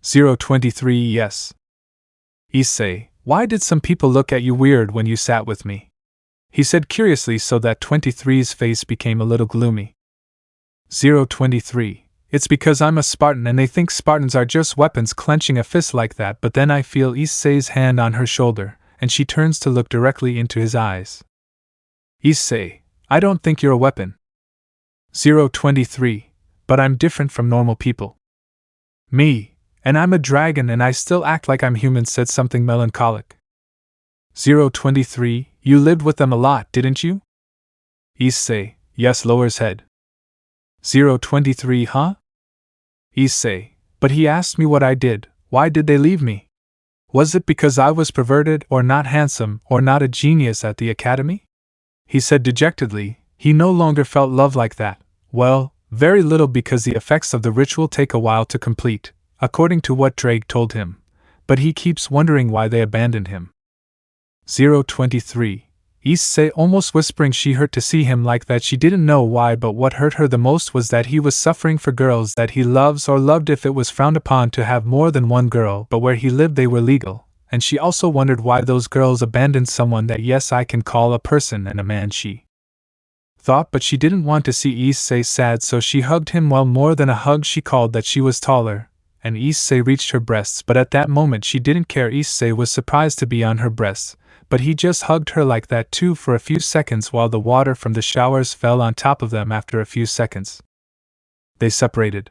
023. Yes. Issei. Why did some people look at you weird when you sat with me? He said curiously, so that 23's face became a little gloomy. 023. It's because I'm a Spartan and they think Spartans are just weapons. Clenching a fist like that, but then I feel Issei's hand on her shoulder, and she turns to look directly into his eyes. Issei. I don't think you're a weapon. 023. But I'm different from normal people. Me. And I'm a dragon and I still act like I'm human, said something melancholic. 023. You lived with them a lot, didn't you? Issei. Yes, lowers head. 023. Huh? Issei. But he asked me what I did. Why did they leave me? Was it because I was perverted or not handsome or not a genius at the academy? He said dejectedly. He no longer felt love like that. Well, very little, because the effects of the ritual take a while to complete, according to what Drake told him, but he keeps wondering why they abandoned him. 023. Issei, almost whispering. She hurt to see him like that. She didn't know why, but what hurt her the most was that he was suffering for girls that he loves or loved. If it was frowned upon to have more than one girl, but where he lived they were legal, and she also wondered why those girls abandoned someone that yes I can call a person and a man, she thought, but she didn't want to see Issei sad, so she hugged him. Well, more than a hug, she called that she was taller, and Issei reached her breasts, but at that moment she didn't care. Issei was surprised to be on her breasts, but he just hugged her like that too for a few seconds while the water from the showers fell on top of them. After a few seconds, they separated.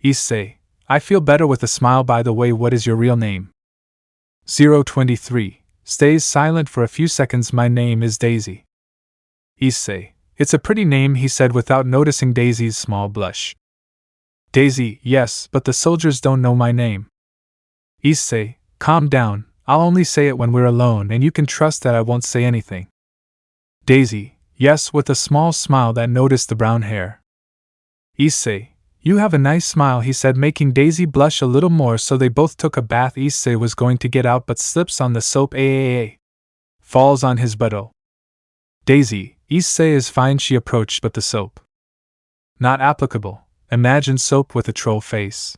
Issei. I feel better, with a smile. By the way, what is your real name? 023. Stays silent for a few seconds. My name is Daisy. Issei. It's a pretty name, he said without noticing Daisy's small blush. Daisy. Yes, but the soldiers don't know my name. Issei. Calm down, I'll only say it when we're alone and you can trust that I won't say anything. Daisy. Yes, with a small smile that noticed the brown hair. Issei. You have a nice smile, he said, making Daisy blush a little more. So they both took a bath. Issei was going to get out but slips on the soap. Falls on his butt. Daisy. Issei is fine, she approached, but the soap. Not applicable. Imagine soap with a troll face.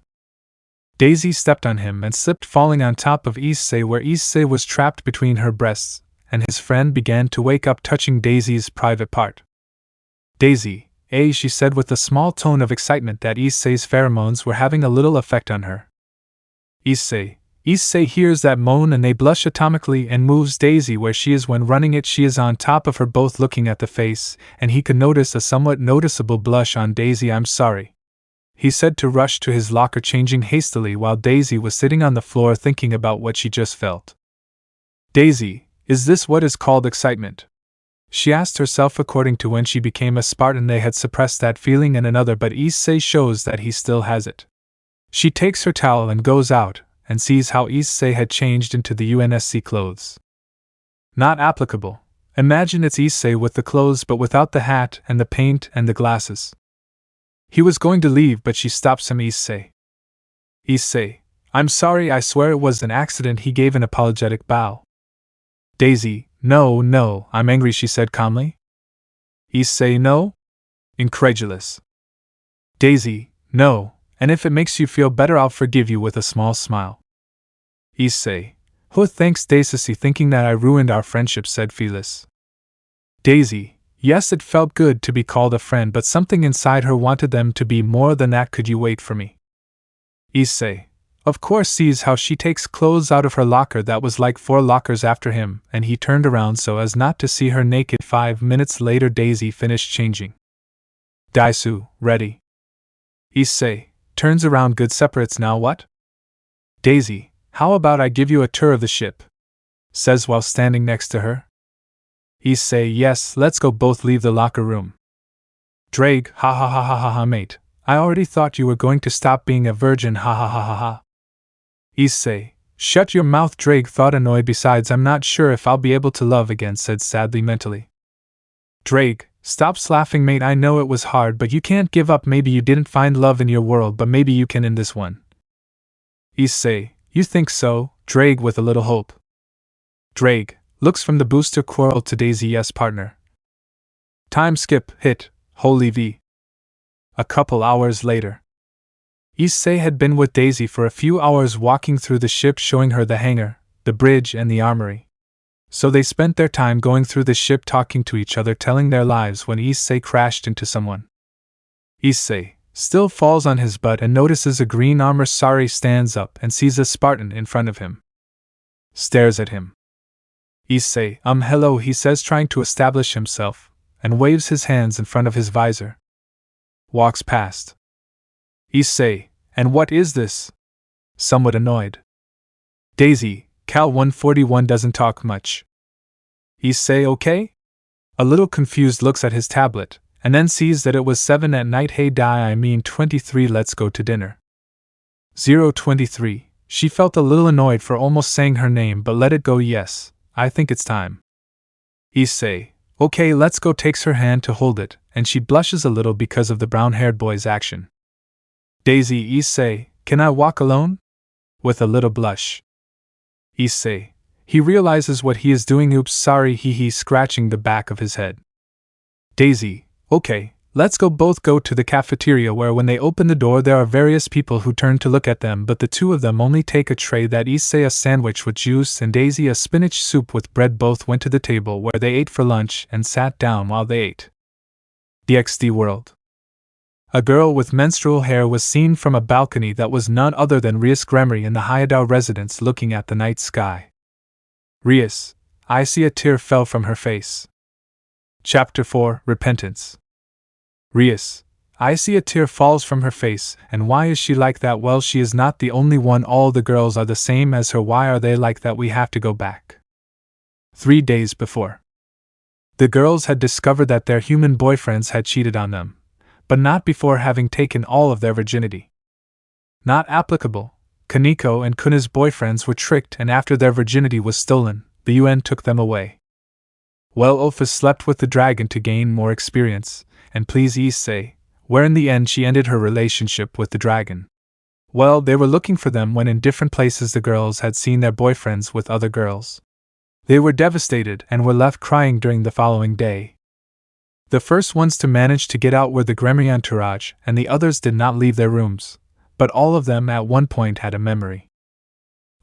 Daisy stepped on him and slipped, falling on top of Issei, where Issei was trapped between her breasts, and his friend began to wake up, touching Daisy's private part. Daisy. She said with a small tone of excitement that Issei's pheromones were having a little effect on her. Issei. Issei hears that moan and they blush atomically and moves Daisy where she is. When running it, she is on top of her, both looking at the face, and he could notice a somewhat noticeable blush on Daisy. "I'm sorry," he said to rush to his locker, changing hastily while Daisy was sitting on the floor thinking about what she just felt. "Daisy, is this what is called excitement?" she asked herself. According to when she became a Spartan, they had suppressed that feeling in another, but Issei shows that he still has it. She takes her towel and goes out, and sees how Issei had changed into the UNSC clothes. Not applicable. Imagine it's Issei with the clothes but without the hat and the paint and the glasses. He was going to leave, but she stops him. "Issei. Issei, I'm sorry, I swear it was an accident." He gave an apologetic bow. "Daisy, no, I'm angry," she said calmly. "Issei, no?" Incredulous. "Daisy, no, and if it makes you feel better, I'll forgive you," with a small smile. "Issei, oh thanks Daisy, thinking that I ruined our friendship," said Phyllis. Daisy, yes, it felt good to be called a friend, but something inside her wanted them to be more than that. "Could you wait for me?" Issei, of course, sees how she takes clothes out of her locker that was like 4 lockers after him, and he turned around so as not to see her naked. 5 minutes later, Daisy finished changing. "Daisu, ready?" Issei turns around. "Good, separates now, what?" Daisy, "How about I give you a tour of the ship?" says while standing next to her. Issei, "Yes, let's go." Both leave the locker room. Drake, "Ha ha ha ha ha ha, mate. I already thought you were going to stop being a virgin, ha ha ha ha ha." Issei, "Shut your mouth." Drake thought, annoyed. "Besides, I'm not sure if I'll be able to love again," said sadly mentally. Drake, "Stops laughing, mate. I know it was hard, but you can't give up. Maybe you didn't find love in your world, but maybe you can in this one." Issei, "You think so?" Drake, with a little hope. Drake looks from the booster quarrel to Daisy. "Yes, partner." Time skip, hit, holy V. A couple hours later. Issei had been with Daisy for a few hours, walking through the ship, showing her the hangar, the bridge, and the armory. So they spent their time going through the ship, talking to each other, telling their lives, when Issei crashed into someone. Issei still falls on his butt and notices a green armor. Sari stands up and sees a Spartan in front of him. Stares at him. Issei, hello," he says, trying to establish himself, and waves his hands in front of his visor. Walks past. Issei, "And what is this?" Somewhat annoyed. Daisy, Cal 141 doesn't talk much. Issei, "Okay?" A little confused, looks at his tablet, and then sees that it was 7 at night. "Hey I mean 23, let's go to dinner." 023. She felt a little annoyed for almost saying her name, but let it go. "Yes, I think it's time." Issei, "Okay, let's go," takes her hand to hold it, and she blushes a little because of the brown-haired boy's action. Daisy, Issei, "Can I walk alone?" With a little blush. Issei, he realizes what he is doing. "Oops, sorry," he scratching the back of his head. Daisy, "Okay, let's go." Both go to the cafeteria, where when they open the door there are various people who turn to look at them, but the two of them only take a tray. That Issei a sandwich with juice and Daisy a spinach soup with bread. Both went to the table where they ate for lunch and sat down while they ate. DxD world. A girl with menstrual hair was seen from a balcony that was none other than Rias Gremory in the Hayadao residence, looking at the night sky. Rias, I see. A tear fell from her face. Chapter 4, Repentance. Rias, I see. A tear falls from her face. And why is she like that? Well, she is not the only one. All the girls are the same as her. Why are they like that? We have to go back. 3 days before. The girls had discovered that their human boyfriends had cheated on them, but not before having taken all of their virginity. Not applicable. Kaneko and Kuna's boyfriends were tricked, and after their virginity was stolen, the UN took them away. Well, Opha slept with the dragon to gain more experience, and please Issei, where in the end she ended her relationship with the dragon. Well, they were looking for them when in different places the girls had seen their boyfriends with other girls. They were devastated and were left crying during the following day. The first ones to manage to get out were the Gremory entourage, and the others did not leave their rooms, but all of them at one point had a memory.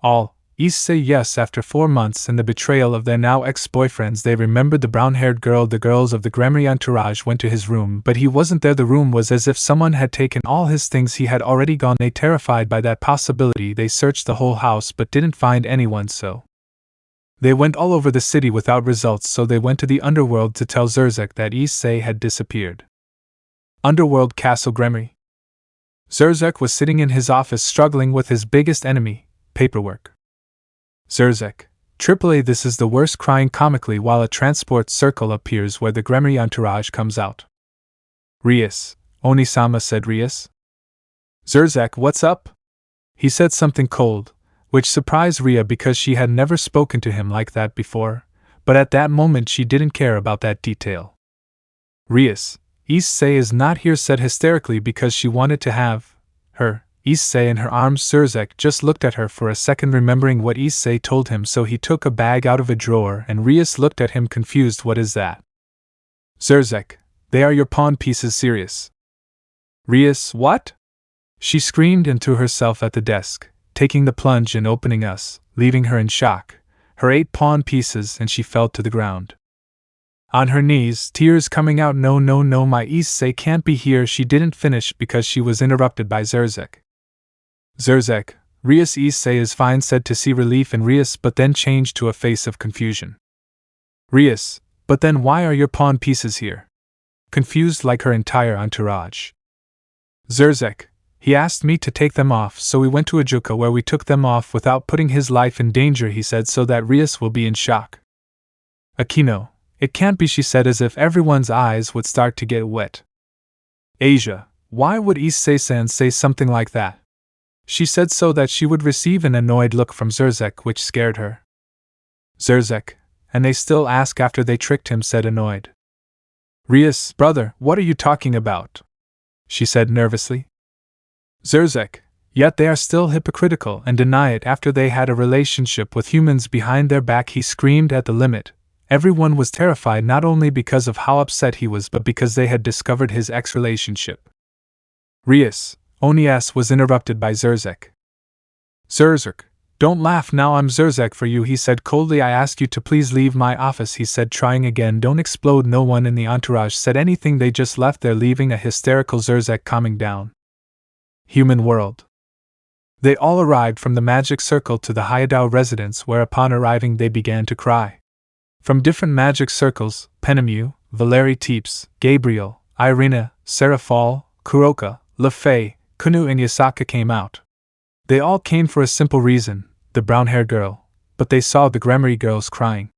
All Issei yes, after 4 months and the betrayal of their now ex-boyfriends they remembered the brown-haired girl. The girls of the Gremry entourage went to his room, but he wasn't there. The room was as if someone had taken all his things. He had already gone. They terrified by that possibility. They searched the whole house but didn't find anyone, so they went all over the city without results. So they went to the underworld to tell Zerzek that Issei had disappeared. Underworld Castle Gremry. Zerzek was sitting in his office struggling with his biggest enemy, paperwork. Zerzek, AAA, this is the worst, crying comically while a transport circle appears where the Gremry entourage comes out. Rias, Onisama, said Rias. Zerzek, what's up? He said something cold, which surprised Ria because she had never spoken to him like that before, but at that moment she didn't care about that detail. Rias, Issei is not here, said hysterically because she wanted to have her. Issei in her arms. Zerzek just looked at her for a second, remembering what Issei told him, so he took a bag out of a drawer and Rias looked at him confused. What is that? Zerzek, they are your pawn pieces. Serious? Rias, what? She screamed into herself at the desk, taking the plunge and opening us, leaving her in shock, her 8 pawn pieces, and she fell to the ground. On her knees, tears coming out. No, my Issei can't be here. She didn't finish because she was interrupted by Zerzek. Zerzek, Rias, Issei is fine, said to see relief in Rias, but then changed to a face of confusion. Rias, but then why are your pawn pieces here? Confused like her entire entourage. Zerzek, he asked me to take them off, so we went to Ajuka where we took them off without putting his life in danger, he said, so that Rias will be in shock. Akeno, it can't be, she said as if everyone's eyes would start to get wet. Asia, why would Issei-san say something like that? She said so that she would receive an annoyed look from Zerzek, which scared her. Zerzek, and they still ask after they tricked him, said annoyed. Rias, brother, what are you talking about? She said nervously. Zerzek, yet they are still hypocritical and deny it after they had a relationship with humans behind their back, he screamed at the limit. Everyone was terrified, not only because of how upset he was but because they had discovered his ex-relationship. Rias, Onias was interrupted by Zerzek. Zerzek, don't laugh now, I'm Zerzek for you, he said coldly. I ask you to please leave my office, he said, trying again. Don't explode. No one in the entourage said anything, they just left there, leaving a hysterical Zerzek calming down. Human world. They all arrived from the magic circle to the Hayadao residence, where upon arriving they began to cry. From different magic circles, Penemu, Valeri Teeps, Gabriel, Irina, Serafal, Kuroka, Lefei, Kunu and Yasaka came out. They all came for a simple reason, the brown-haired girl, but they saw the Gremry girls crying.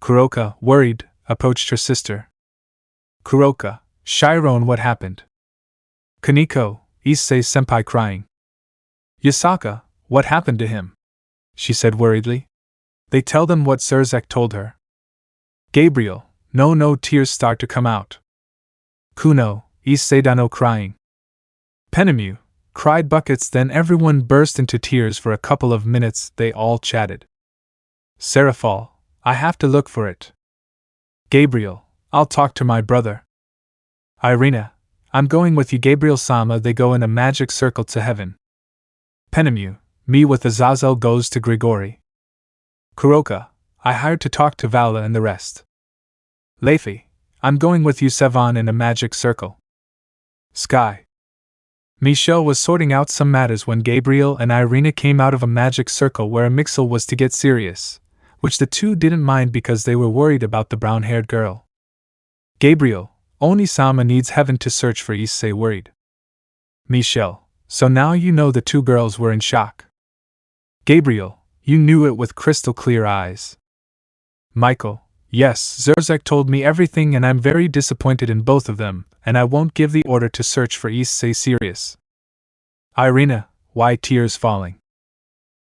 Kuroka, worried, approached her sister. Kuroka, Chiron, what happened? Kaneko, Issei-senpai crying. Yasaka, what happened to him? She said worriedly. They tell them what Zerzek told her. Gabriel, no, tears start to come out. Kuno, Issei-dano crying. Penemu, cried buckets. Then everyone burst into tears. For a couple of minutes they all chatted. Serafal, I have to look for it. Gabriel, I'll talk to my brother. Irina, I'm going with you. Gabriel-sama, they go in a magic circle to heaven. Penemu, me with Azazel goes to Grigori. Kuroka, I hired to talk to Vala and the rest. Leifi, I'm going with you. Sevan in a magic circle. Sky. Michelle was sorting out some matters when Gabriel and Irina came out of a magic circle where a mixel was to get serious, which the two didn't mind because they were worried about the brown-haired girl. Gabriel, Onisama needs heaven to search for Issei, worried. Michelle, so now you know. The two girls were in shock. Gabriel, you knew it with crystal clear eyes. Michael, yes, Zerzek told me everything and I'm very disappointed in both of them, and I won't give the order to search for Issei. Serious? Irina, why tears falling?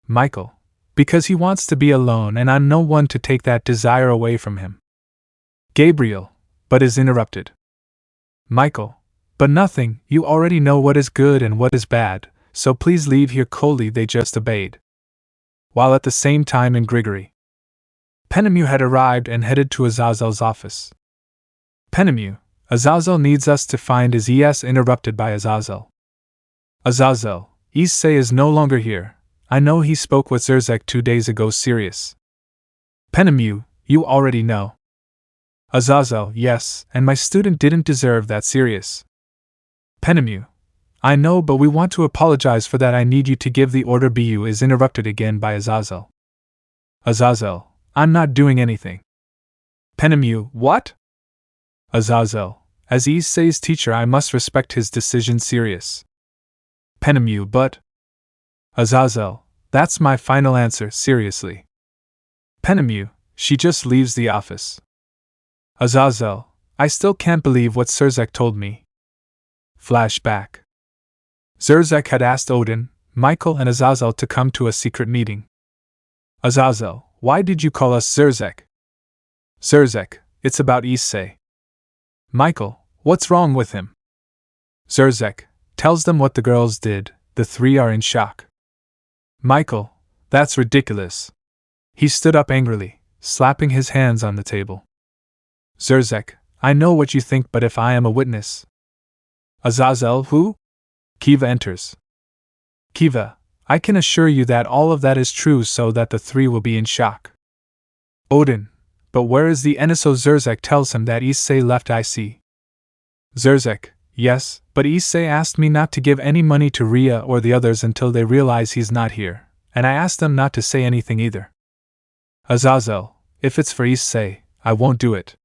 Michael, because he wants to be alone and I'm no one to take that desire away from him. Gabriel, but is interrupted. Michael, but nothing, you already know what is good and what is bad, so please leave here. Coldly they just obeyed. While at the same time in Grigori, Penemu had arrived and headed to Azazel's office. Penemu, Azazel needs us to find his ES. Interrupted by Azazel. Azazel, Issei is no longer here. I know he spoke with Zerzek 2 days ago. Serious. Penemu, you already know. Azazel, yes, and my student didn't deserve that. Serious. Penemu, I know, but we want to apologize for that. I need you to give the order. Bu is interrupted again by Azazel. Azazel, I'm not doing anything. Penemu, what? Azazel, as Issei's teacher I must respect his decision. Serious. Penemu, but... Azazel, that's my final answer. Seriously. Penemu, she just leaves the office. Azazel, I still can't believe what Zerzek told me. Flashback. Zerzek had asked Odin, Michael and Azazel to come to a secret meeting. Azazel, why did you call us Zerzek? Zerzek, it's about Issei. Michael, what's wrong with him? Zerzek, tells them what the girls did. The three are in shock. Michael, that's ridiculous. He stood up angrily, slapping his hands on the table. Zerzek, I know what you think, but if I am a witness. Azazel, who? Kiva enters. Kiva, I can assure you that all of that is true, so that the three will be in shock. Odin, but where is the NSO? Zerzek tells him that Issei left IC. Zerzek, yes, but Issei asked me not to give any money to Ria or the others until they realize he's not here, and I asked them not to say anything either. Azazel, if it's for Issei, I won't do it.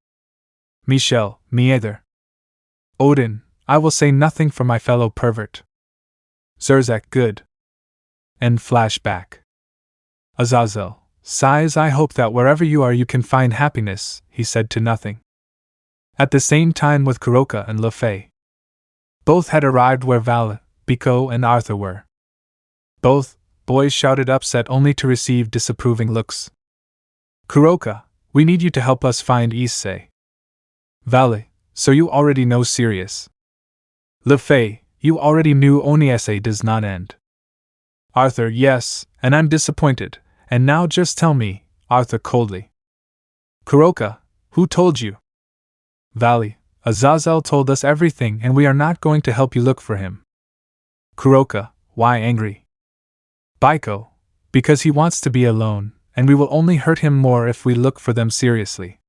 Michelle, me either. Odin, I will say nothing for my fellow pervert. Zerzek, good. End flashback. Azazel sighs. I hope that wherever you are you can find happiness, he said to nothing. At the same time with Kuroka and Lefei. Both had arrived where Val, Biko and Arthur were. Both boys shouted upset only to receive disapproving looks. Kuroka, we need you to help us find Issei. Val, so you already know. Serious. Lefei, you already knew. Only essay does not end. Arthur, yes, and I'm disappointed, and now just tell me, Arthur coldly. Kuroka, who told you? Val, Azazel told us everything and we are not going to help you look for him. Kuroka, why angry? Biko, because he wants to be alone, and we will only hurt him more if we look for them seriously.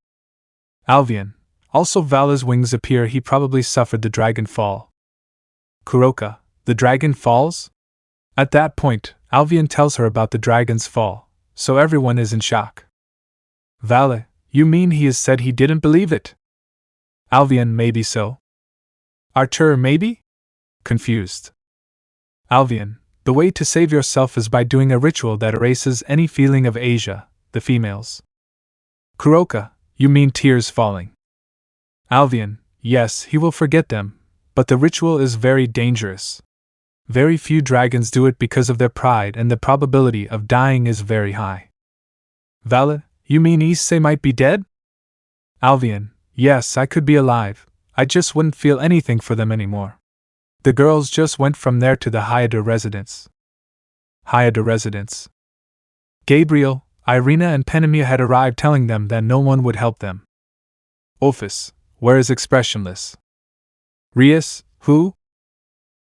Alvian, also Vala's wings appear. He probably suffered the dragon fall. Kuroka, the dragon falls? At that point, Alvian tells her about the dragon's fall, so everyone is in shock. Vala, you mean he has said he didn't believe it? Alvian, maybe so. Artur, maybe? Confused. Alvian, the way to save yourself is by doing a ritual that erases any feeling of Asia, the females. Kuroka, you mean tears falling? Alvian, yes, he will forget them, but the ritual is very dangerous. Very few dragons do it because of their pride, and the probability of dying is very high. Vala, you mean Issei might be dead? Alvian, yes, I could be alive, I just wouldn't feel anything for them anymore. The girls just went from there to the Hayada residence. Hayada residence. Gabriel, Irina and Penemu had arrived telling them that no one would help them. Ophis, where is expressionless? Rias, who?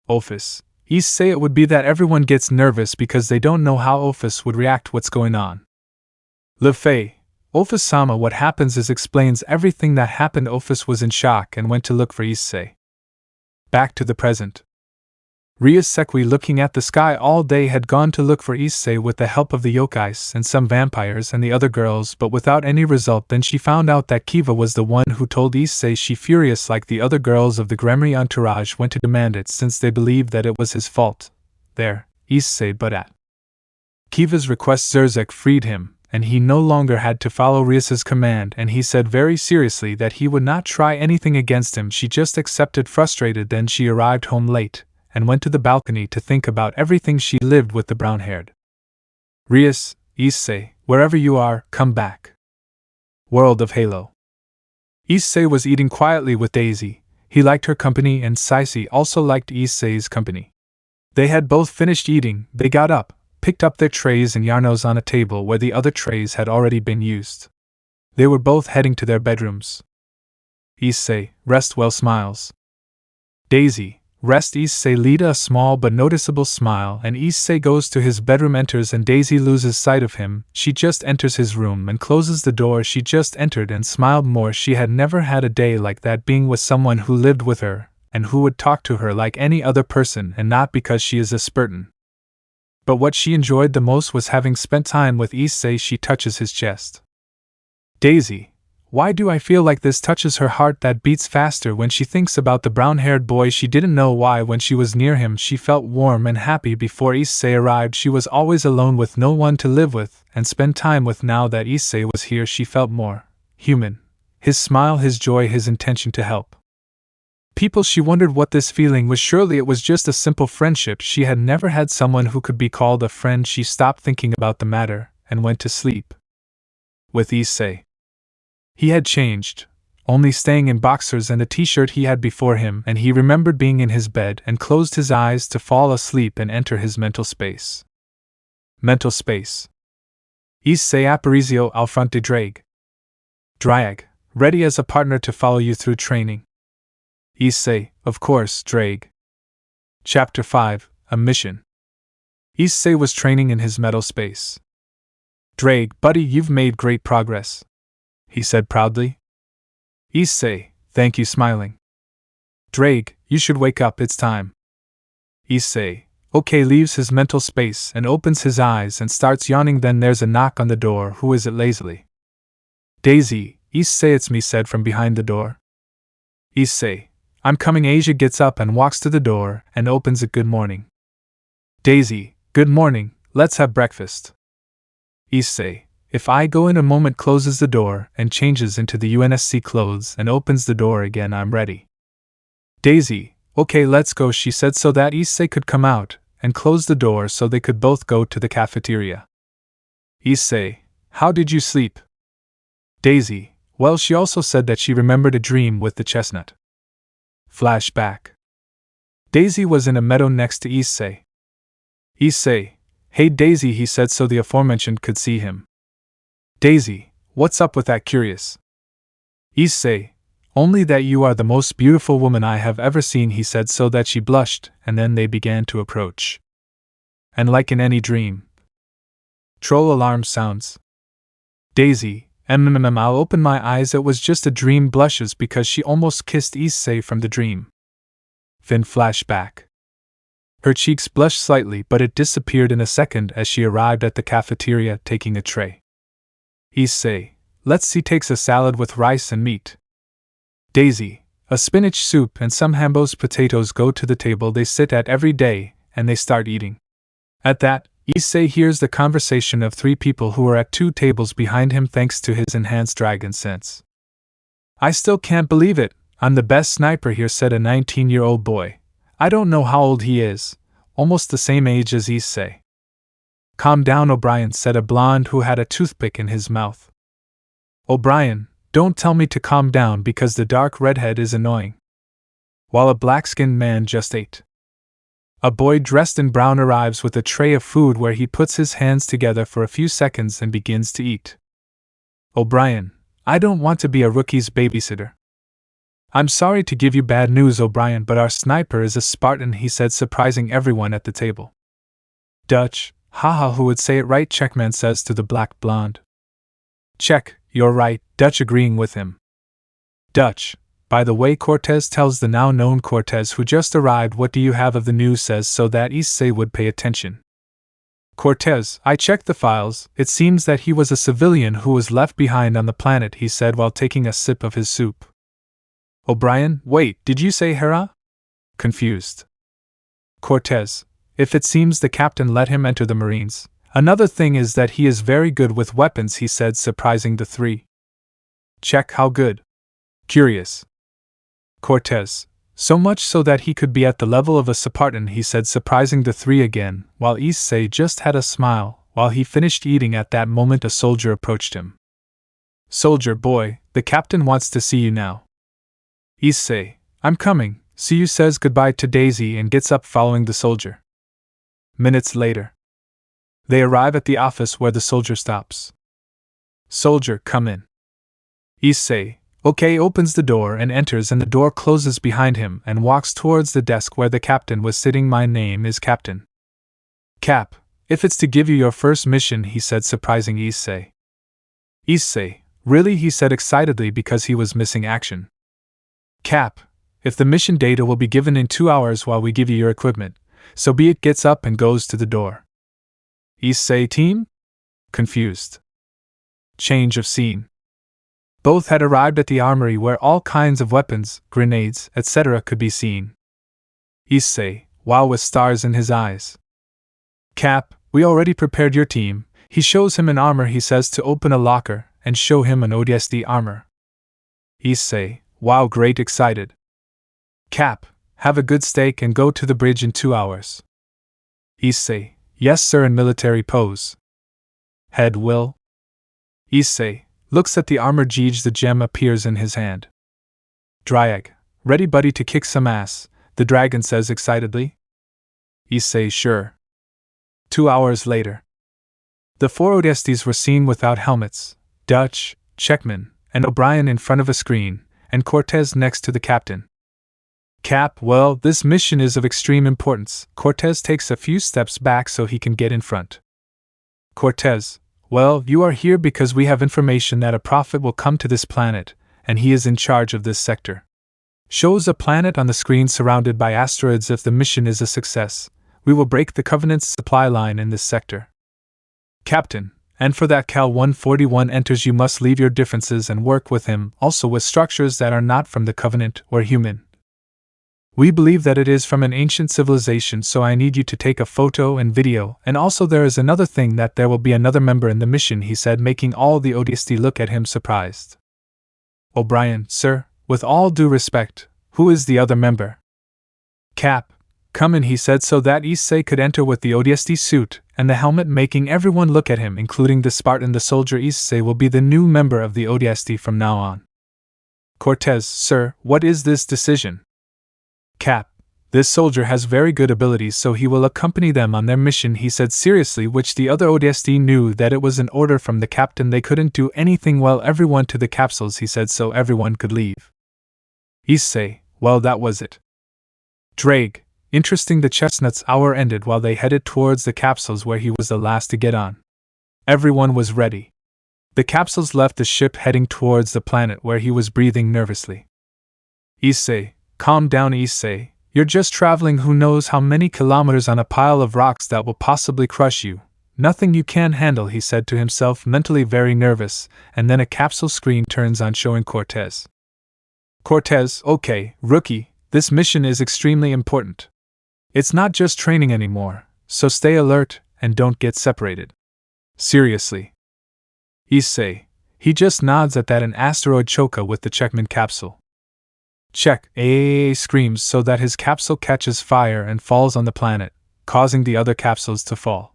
Ophis, Issei, it would be that everyone gets nervous because they don't know how Ophis would react. What's going on? Lefei, Ophis-sama, what happens is explains everything that happened. Ophis was in shock and went to look for Issei. Back to the present. Rias Sekui, looking at the sky all day, had gone to look for Issei with the help of the yokais and some vampires and the other girls, but without any result. Then she found out that Kiva was the one who told Issei. She, furious like the other girls of the Gremry entourage, went to demand it since they believed that it was his fault. There, Issei, but at Kiva's request Zerzek freed him, and he no longer had to follow Rias's command, and he said very seriously that he would not try anything against him. She just accepted, frustrated. Then she arrived home late and went to the balcony to think about everything. She lived with the brown-haired Rias. Issei, wherever you are, come back. World of Halo. Issei was eating quietly with Daisy. He liked her company, and Saisi also liked Issei's company. They had both finished eating. They got up, picked up their trays and yarnos on a table where the other trays had already been used. They were both heading to their bedrooms. Issei, rest well, smiles. Daisy, Rest Issei lead a small but noticeable smile, and Issei goes to his bedroom, enters, and Daisy loses sight of him. She just enters his room and closes the door she just entered and smiled more. She had never had a day like that, being with someone who lived with her, and who would talk to her like any other person, and not because she is a Spartan. But what she enjoyed the most was having spent time with Issei. She touches his chest. Daisy. Why do I feel like this? Touches her heart that beats faster when she thinks about the brown-haired boy. She didn't know why when she was near him she felt warm and happy. Before Issei arrived she was always alone with no one to live with and spend time with. Now that Issei was here she felt more human. His smile, his joy, his intention to help people. She wondered what this feeling was. Surely it was just a simple friendship. She had never had someone who could be called a friend. She stopped thinking about the matter and went to sleep. With Issei, he had changed, only staying in boxers and the t-shirt he had before him, and he remembered being in his bed and closed his eyes to fall asleep and enter his mental space. Mental space. Issei Apparizio al fronte Drag. Drag, ready as a partner to follow you through training. Issei, of course, Drag. Chapter 5, A Mission. Issei was training in his mental space. Drag, buddy, you've made great progress, he said proudly. Issei, thank you, smiling. Drag, you should wake up, it's time. Issei, okay, leaves his mental space and opens his eyes and starts yawning. Then there's a knock on the door. Who is it? Lazily. Daisy. Issei, it's me, said from behind the door. Issei, I'm coming. Asia gets up and walks to the door and opens it. Good morning. Daisy, good morning, let's have breakfast. Issei, if I go in a moment, closes the door and changes into the UNSC clothes and opens the door again. I'm ready. Daisy, okay, let's go, she said so that Issei could come out and close the door so they could both go to the cafeteria. Issei, how did you sleep? Daisy, well, she also said that she remembered a dream with the chestnut. Flashback. Daisy was in a meadow next to Issei. Issei, hey Daisy, he said so the aforementioned could see him. Daisy, what's up with that? Curious. Issei, only that you are the most beautiful woman I have ever seen, he said so that she blushed, and then they began to approach. And like in any dream. Troll alarm sounds. Daisy, I'll open my eyes, it was just a dream. Blushes because she almost kissed Issei from the dream. Fin flashback. Her cheeks blushed slightly, but it disappeared in a second as she arrived at the cafeteria taking a tray. Issei, let's see, takes a salad with rice and meat. Daisy, a spinach soup and some hambos potatoes. Go to the table they sit at every day, and they start eating. At that, Issei hears the conversation of three people who are at two tables behind him thanks to his enhanced dragon sense. I still can't believe it, I'm the best sniper here, said a 19-year-old boy. I don't know how old he is, almost the same age as Issei. Calm down, O'Brien, said a blonde who had a toothpick in his mouth. O'Brien, don't tell me to calm down because the dark redhead is annoying. While a black-skinned man just ate. A boy dressed in brown arrives with a tray of food where he puts his hands together for a few seconds and begins to eat. O'Brien, I don't want to be a rookie's babysitter. I'm sorry to give you bad news, O'Brien, but our sniper is a Spartan, he said, surprising everyone at the table. Dutch, haha, who would say it right? Checkman says to the black blonde. Check, you're right, Dutch agreeing with him. Dutch, by the way, Cortez tells the now known Cortez who just arrived, what do you have of the news, says so that Issei would pay attention. Cortez, I checked the files, it seems that he was a civilian who was left behind on the planet, he said while taking a sip of his soup. O'Brien, wait, did you say Hera? Confused. Cortez, if it seems the captain let him enter the Marines. Another thing is that he is very good with weapons, he said, surprising the three. Check, how good? Curious. Cortez, so much so that he could be at the level of a Spartan, he said, surprising the three again, while Issei just had a smile. While he finished eating at that moment a soldier approached him. Soldier boy, the captain wants to see you now. Issei, I'm coming, see you, says goodbye to Daisy and gets up following the soldier. Minutes later. They arrive at the office where the soldier stops. Soldier, come in. Issei, OK opens the door and enters, and the door closes behind him and walks towards the desk where the captain was sitting. My name is Captain. Cap, if it's to give you your first mission, he said, surprising Issei. Issei, really? He said excitedly because he was missing action. Cap, if the mission data will be given in 2 hours while we give you your equipment, so be it. Gets up and goes to the door. Issei team? Confused. Change of scene. Both had arrived at the armory where all kinds of weapons, grenades, etc. could be seen. Issei, wow, with stars in his eyes. Cap, we already prepared your team. He shows him an armor. He says to open a locker and show him an ODST armor. Issei, wow, great, excited. Cap, have a good steak and go to the bridge in 2 hours. Issei, yes sir, in military pose. Head will. Issei looks at the armor. Gauge the gem appears in his hand. Trihexa, ready buddy to kick some ass, the dragon says excitedly. Issei, sure. 2 hours later. The 4 ODSTs were seen without helmets, Dutch, Checkman, and O'Brien in front of a screen, and Cortez next to the captain. Cap, well, this mission is of extreme importance. Cortez takes a few steps back so he can get in front. Cortez, well, you are here because we have information that a prophet will come to this planet, and he is in charge of this sector. Shows a planet on the screen surrounded by asteroids. If the mission is a success, we will break the Covenant's supply line in this sector. Captain, and for that Cal 141 enters, you must leave your differences and work with him, also with structures that are not from the Covenant or human. We believe that it is from an ancient civilization, so I need you to take a photo and video, and also there is another thing, that there will be another member in the mission, he said, making all the ODST look at him surprised. O'Brien, sir, with all due respect, who is the other member? Cap, come in, he said, so that Issei could enter with the ODST suit and the helmet, making everyone look at him, including the Spartan, the soldier. Issei will be the new member of the ODST from now on. Cortez, sir, what is this decision? Cap, this soldier has very good abilities, so he will accompany them on their mission, he said seriously, which the other ODST knew that it was an order from the captain. They couldn't do anything. Well, everyone to the capsules, he said, so everyone could leave. Issei, well, that was it. Drake, interesting. The chestnuts hour ended while they headed towards the capsules where he was the last to get on. Everyone was ready. The capsules left the ship heading towards the planet where he was breathing nervously. Issei, calm down, Issei. You're just traveling who knows how many kilometers on a pile of rocks that will possibly crush you. Nothing you can't handle, he said to himself, mentally very nervous, and then a capsule screen turns on showing Cortez. Cortez, okay, rookie, this mission is extremely important. It's not just training anymore, so stay alert and don't get separated. Seriously. Issei. He just nods at that, an asteroid choka with the Checkman capsule. Check, AAA screams so that his capsule catches fire and falls on the planet, causing the other capsules to fall.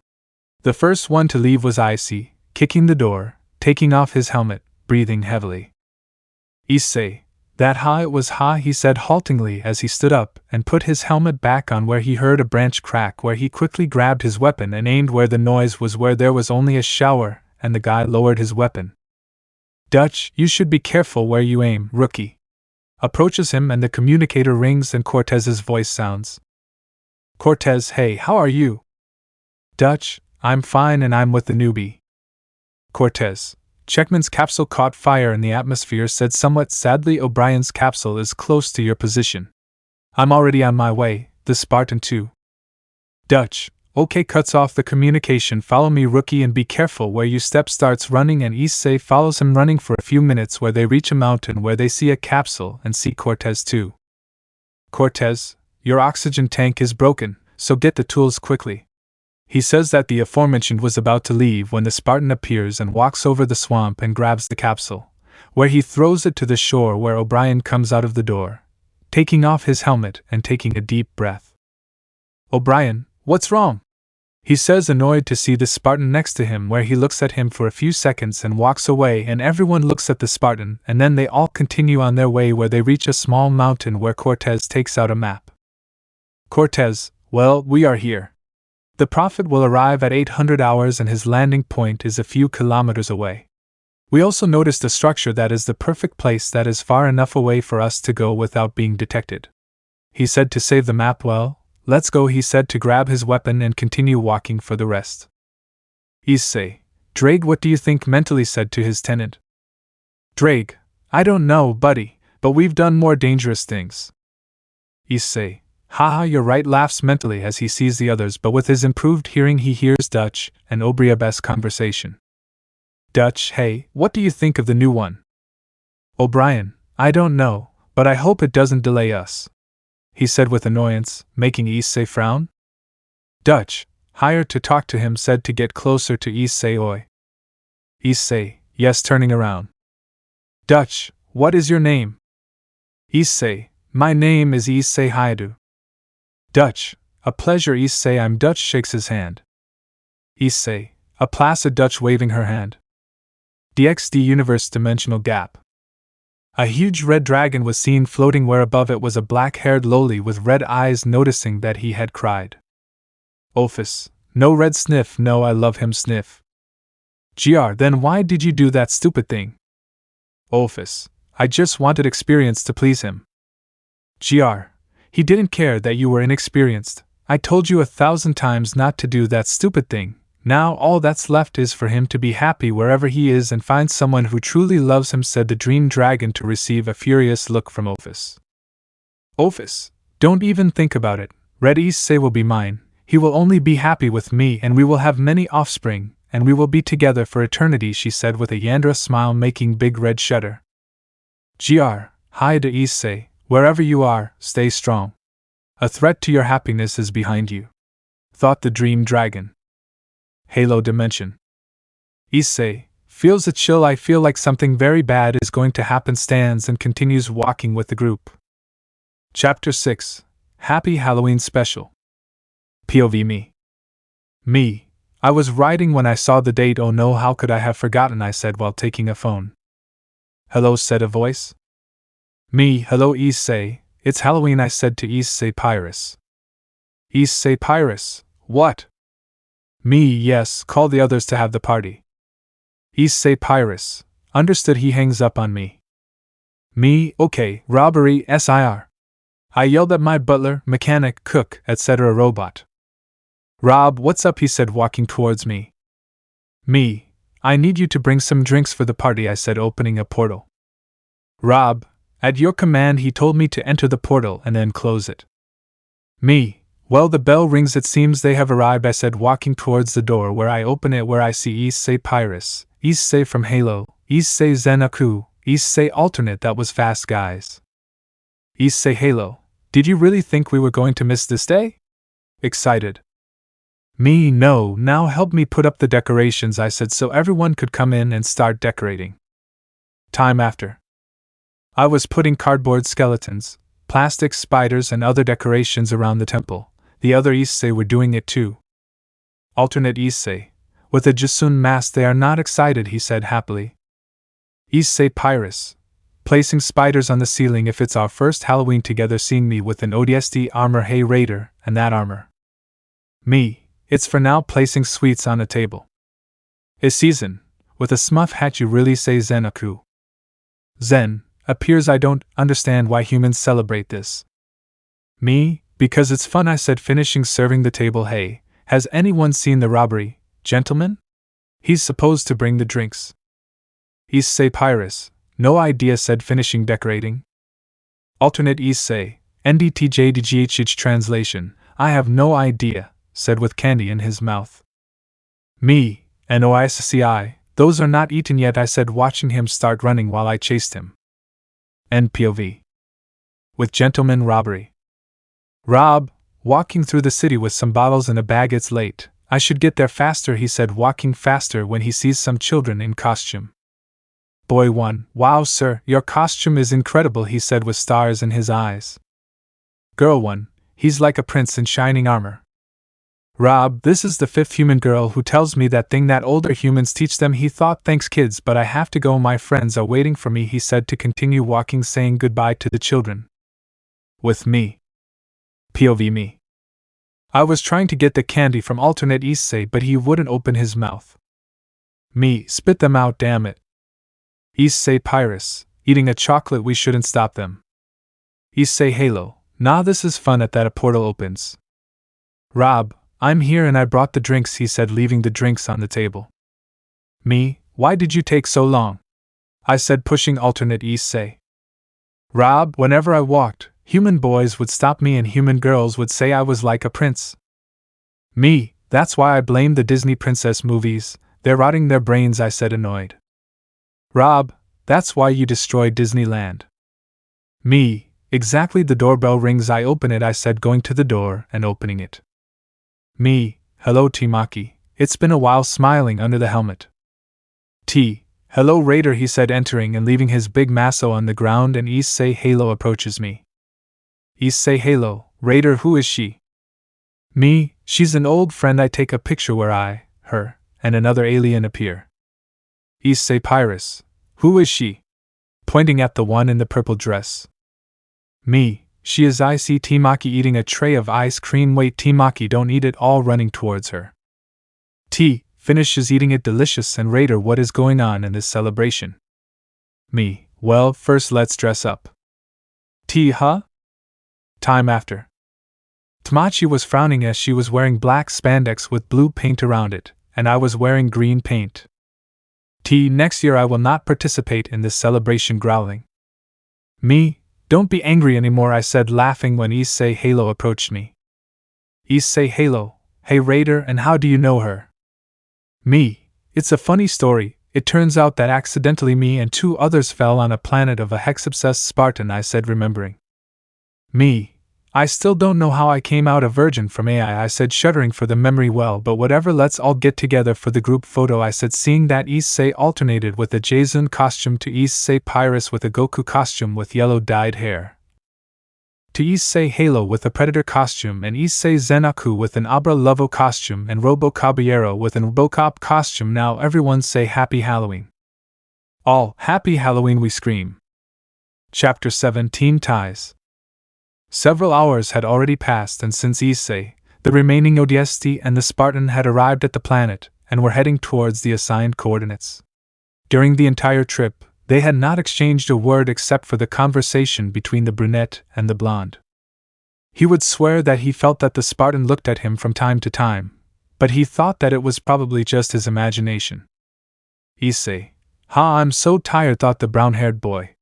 The first one to leave was Issei, kicking the door, taking off his helmet, breathing heavily. Issei, that ha, it was ha, he said haltingly as he stood up and put his helmet back on, where he heard a branch crack, where he quickly grabbed his weapon and aimed where the noise was, where there was only a shower, and the guy lowered his weapon. Dutch, you should be careful where you aim, rookie. Approaches him and the communicator rings and Cortez's voice sounds. Cortez, hey, how are you? Dutch, I'm fine and I'm with the newbie. Cortez, Checkman's capsule caught fire in the atmosphere, said somewhat sadly. O'Brien's capsule is close to your position. I'm already on my way, the Spartan too. Dutch, okay, cuts off the communication. Follow me, rookie, and be careful where you step. Starts running and Issei follows him, running for a few minutes, where they reach a mountain where they see a capsule and see Cortez too. Cortez, your oxygen tank is broken, so get the tools quickly. He says that the aforementioned was about to leave when the Spartan appears and walks over the swamp and grabs the capsule, where he throws it to the shore, where O'Brien comes out of the door, taking off his helmet and taking a deep breath. O'Brien, what's wrong? He says, annoyed to see the Spartan next to him, where he looks at him for a few seconds and walks away, and everyone looks at the Spartan, and then they all continue on their way, where they reach a small mountain where Cortez takes out a map. Cortez, well, we are here. The Prophet will arrive at 800 hours and his landing point is a few kilometers away. We also noticed a structure that is the perfect place that is far enough away for us to go without being detected. He said to save the map. Well, let's go, he said to grab his weapon and continue walking for the rest. Issei, Drake, what do you think? Mentally said to his tenant. Drake, I don't know, buddy, but we've done more dangerous things. Issei, haha, you're right, laughs mentally as he sees the others, but with his improved hearing he hears Dutch and O'Brien's conversation. Dutch, hey, what do you think of the new one? O'Brien, I don't know, but I hope it doesn't delay us, he said with annoyance, making Issei frown. Dutch, hired to talk to him, said to get closer to Issei. Oi. Issei, yes, turning around. Dutch, what is your name? Issei, my name is Issei Hayadu. Dutch, a pleasure. Issei, I'm Dutch, shakes his hand. Issei, a placid Dutch, waving her hand. DXD Universe Dimensional Gap. A huge red dragon was seen floating where above it was a black-haired loli with red eyes, noticing that he had cried. Ophis, no red sniff, no I love him sniff. GR, then why did you do that stupid thing? Ophis, I just wanted experience to please him. GR, he didn't care that you were inexperienced. I told you 1,000 times not to do that stupid thing. Now all that's left is for him to be happy wherever he is and find someone who truly loves him, said the dream dragon, to receive a furious look from Ophis. Ophis, don't even think about it. Red Issei will be mine. He will only be happy with me, and we will have many offspring, and we will be together for eternity, she said with a Yandra smile, making Big Red shudder. GR, hi to Issei, wherever you are, stay strong. A threat to your happiness is behind you, thought the dream dragon. Halo Dimension. Issei feels a chill. I feel like something very bad is going to happen, stands and continues walking with the group. Chapter 6, Happy Halloween Special. POV me. Me. I was writing when I saw the date. Oh no, how could I have forgotten, I said while taking a phone. Hello, said a voice. Me, hello Issei, it's Halloween, I said to Issei Pyrus. Issei Pyrus, what? Me, yes, call the others to have the party. Issei Pyrus, understood. He hangs up on me. Me, okay, robbery, SIR. I yelled at my butler, mechanic, cook, etc. robot. Rob, what's up, he said walking towards me. Me, I need you to bring some drinks for the party, I said opening a portal. Rob, at your command, he told me to enter the portal and then close it. Me, well, the bell rings, it seems they have arrived, I said walking towards the door, where I open it, where I see Issei Pyrus, Issei from Halo, Issei Zenaku, Issei alternate. That was fast, guys. Issei Halo, did you really think we were going to miss this day? Excited. Me, no, now help me put up the decorations, I said, so everyone could come in and start decorating. Time after. I was putting cardboard skeletons, plastic spiders and other decorations around the temple. The other Issei were doing it too. Alternate Issei, with a Jisun mask. They are not excited, he said happily. Issei Pyrus, placing spiders on the ceiling. If it's our first Halloween together, seeing me with an ODST armor, hey Raider, and that armor. Me, it's for now, placing sweets on a table. Is season, with a smuff hat. You really say Zenaku? Zen, appears. I don't understand why humans celebrate this. Me, because it's fun, I said, finishing serving the table. Hey, has anyone seen the robbery, gentlemen? He's supposed to bring the drinks. Issei Pyrus, no idea, said finishing decorating. Alternate Issei, NDTJDGHH translation, I have no idea, said with candy in his mouth. Me, NOISCI, those are not eaten yet, I said watching him start running while I chased him. NPOV. With gentleman robbery. Rob, walking through the city with some bottles in a bag. It's late, I should get there faster, he said walking faster when he sees some children in costume. Boy 1, wow sir, your costume is incredible, he said with stars in his eyes. Girl 1, he's like a prince in shining armor. Rob, this is the 5th human girl who tells me that thing that older humans teach them. He thought, thanks kids, but I have to go, my friends are waiting for me, he said to continue walking, saying goodbye to the children. With me. POV me. I was trying to get the candy from alternate Issei, but he wouldn't open his mouth. Me, spit them out, damn it. Issei Pyrus, eating a chocolate, we shouldn't stop them. Issei Halo, nah, this is fun. At that a portal opens. Rob, I'm here and I brought the drinks, he said, leaving the drinks on the table. Me, why did you take so long? I said, pushing alternate Issei. Rob, whenever I walked, human boys would stop me and human girls would say I was like a prince. Me, that's why I blame the Disney princess movies, they're rotting their brains, I said, annoyed. Rob, that's why you destroyed Disneyland. Me, exactly. The doorbell rings, I open it, I said, going to the door and opening it. Me, hello Timaki, it's been a while, smiling under the helmet. Hello Raider, he said, entering and leaving his big masso on the ground, and Issei Halo approaches me. Issei Halo, Raider, who is she? Me, she's an old friend. I take a picture where I, her, and another alien appear. Issei Pyrus, who is she? Pointing at the one in the purple dress. Me, she is. I see Timaki eating a tray of ice cream. Wait, Timaki, don't eat it all, running towards her. Finishes eating it, delicious. And Raider, what is going on in this celebration? Me, well, first let's dress up. Huh? Time after. Tamachi was frowning as she was wearing black spandex with blue paint around it, and I was wearing green paint. Next year I will not participate in this celebration, growling. Me, don't be angry anymore, I said, laughing when Issei Halo approached me. Issei Halo, hey Raider, and how do you know her? Me, it's a funny story. It turns out that accidentally me and 2 others fell on a planet of a hex-obsessed Spartan, I said, remembering. Me, I still don't know how I came out a virgin from AI, I said, shuddering for the memory well, but whatever, let's all get together for the group photo, I said, seeing that Issei alternated with a Jason costume to Issei Pyrus with a Goku costume with yellow dyed hair, to Issei Halo with a Predator costume, and Issei Zenaku with an Abra Lovo costume, and Robo Caballero with an Robocop costume. Now everyone say Happy Halloween. All, Happy Halloween, we scream. Chapter 17 Ties. Several hours had already passed, and since Issei, the remaining ODST, and the Spartan had arrived at the planet, and were heading towards the assigned coordinates. During the entire trip, they had not exchanged a word except for the conversation between the brunette and the blonde. He would swear that he felt that the Spartan looked at him from time to time, but he thought that it was probably just his imagination. Issei, I'm so tired, thought the brown-haired boy.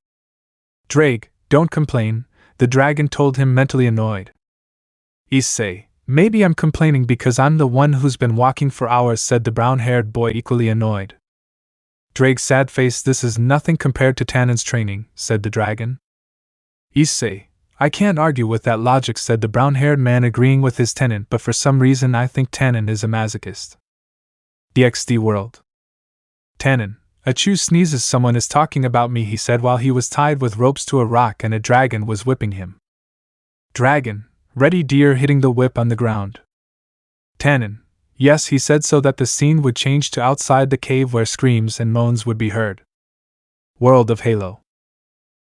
Drake, don't complain, the dragon told him, mentally annoyed. Issei, maybe I'm complaining because I'm the one who's been walking for hours, said the brown-haired boy, equally annoyed. Drake's sad face, this is nothing compared to Tannen's training, said the dragon. Issei, I can't argue with that logic, said the brown-haired man, agreeing with his tenant, but for some reason I think Tannen is a masochist. DXD world. Tannen, Achoo sneezes, someone is talking about me, he said while he was tied with ropes to a rock and a dragon was whipping him. Dragon, ready dear, hitting the whip on the ground. Tannen, yes, he said, so that the scene would change to outside the cave where screams and moans would be heard. World of Halo.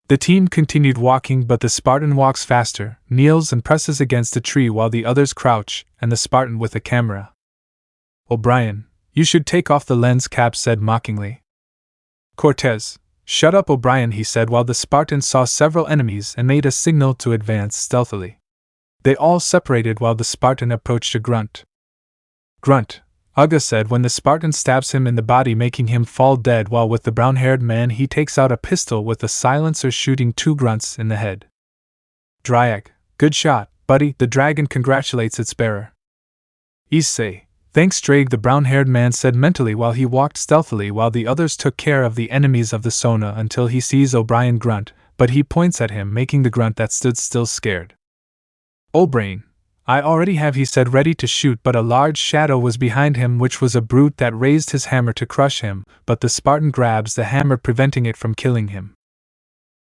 The team continued walking, but the Spartan walks faster, kneels and presses against a tree while the others crouch, and the Spartan with a camera. O'Brien, you should take off the lens cap, said mockingly. Cortez, shut up O'Brien, he said while the Spartan saw several enemies and made a signal to advance stealthily. They all separated while the Spartan approached a grunt. Grunt, Uga said when the Spartan stabs him in the body, making him fall dead, while with the brown-haired man he takes out a pistol with a silencer, shooting 2 grunts in the head. Dryak, good shot, buddy, the dragon congratulates its bearer. Issei, thanks Drake, the brown-haired man said mentally while he walked stealthily while the others took care of the enemies of the Sona until he sees O'Brien grunt, but he points at him, making the grunt that stood still scared. O'Brien, I already have, he said, ready to shoot, but a large shadow was behind him, which was a brute that raised his hammer to crush him, but the Spartan grabs the hammer, preventing it from killing him.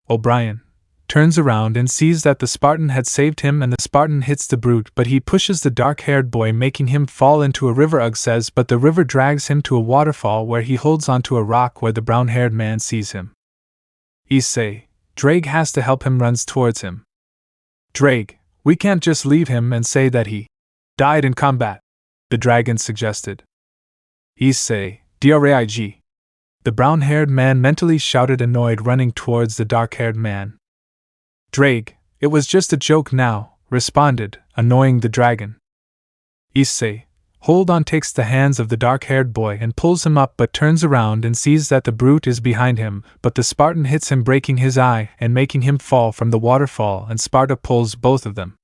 O'Brien turns around and sees that the Spartan had saved him, and the Spartan hits the brute, but he pushes the dark-haired boy, making him fall into a river, Ugg says, but the river drags him to a waterfall where he holds onto a rock where the brown-haired man sees him. Issei, Drake has to help him, runs towards him. Drake, we can't just leave him and say that he died in combat, the dragon suggested. Issei, Drig. The brown-haired man mentally shouted, annoyed, running towards the dark-haired man. Drake, it was just a joke now, responded, annoying the dragon. Issei, hold on, takes the hands of the dark-haired boy and pulls him up, but turns around and sees that the brute is behind him, but the Spartan hits him, breaking his eye and making him fall from the waterfall, and Sparta pulls both of them.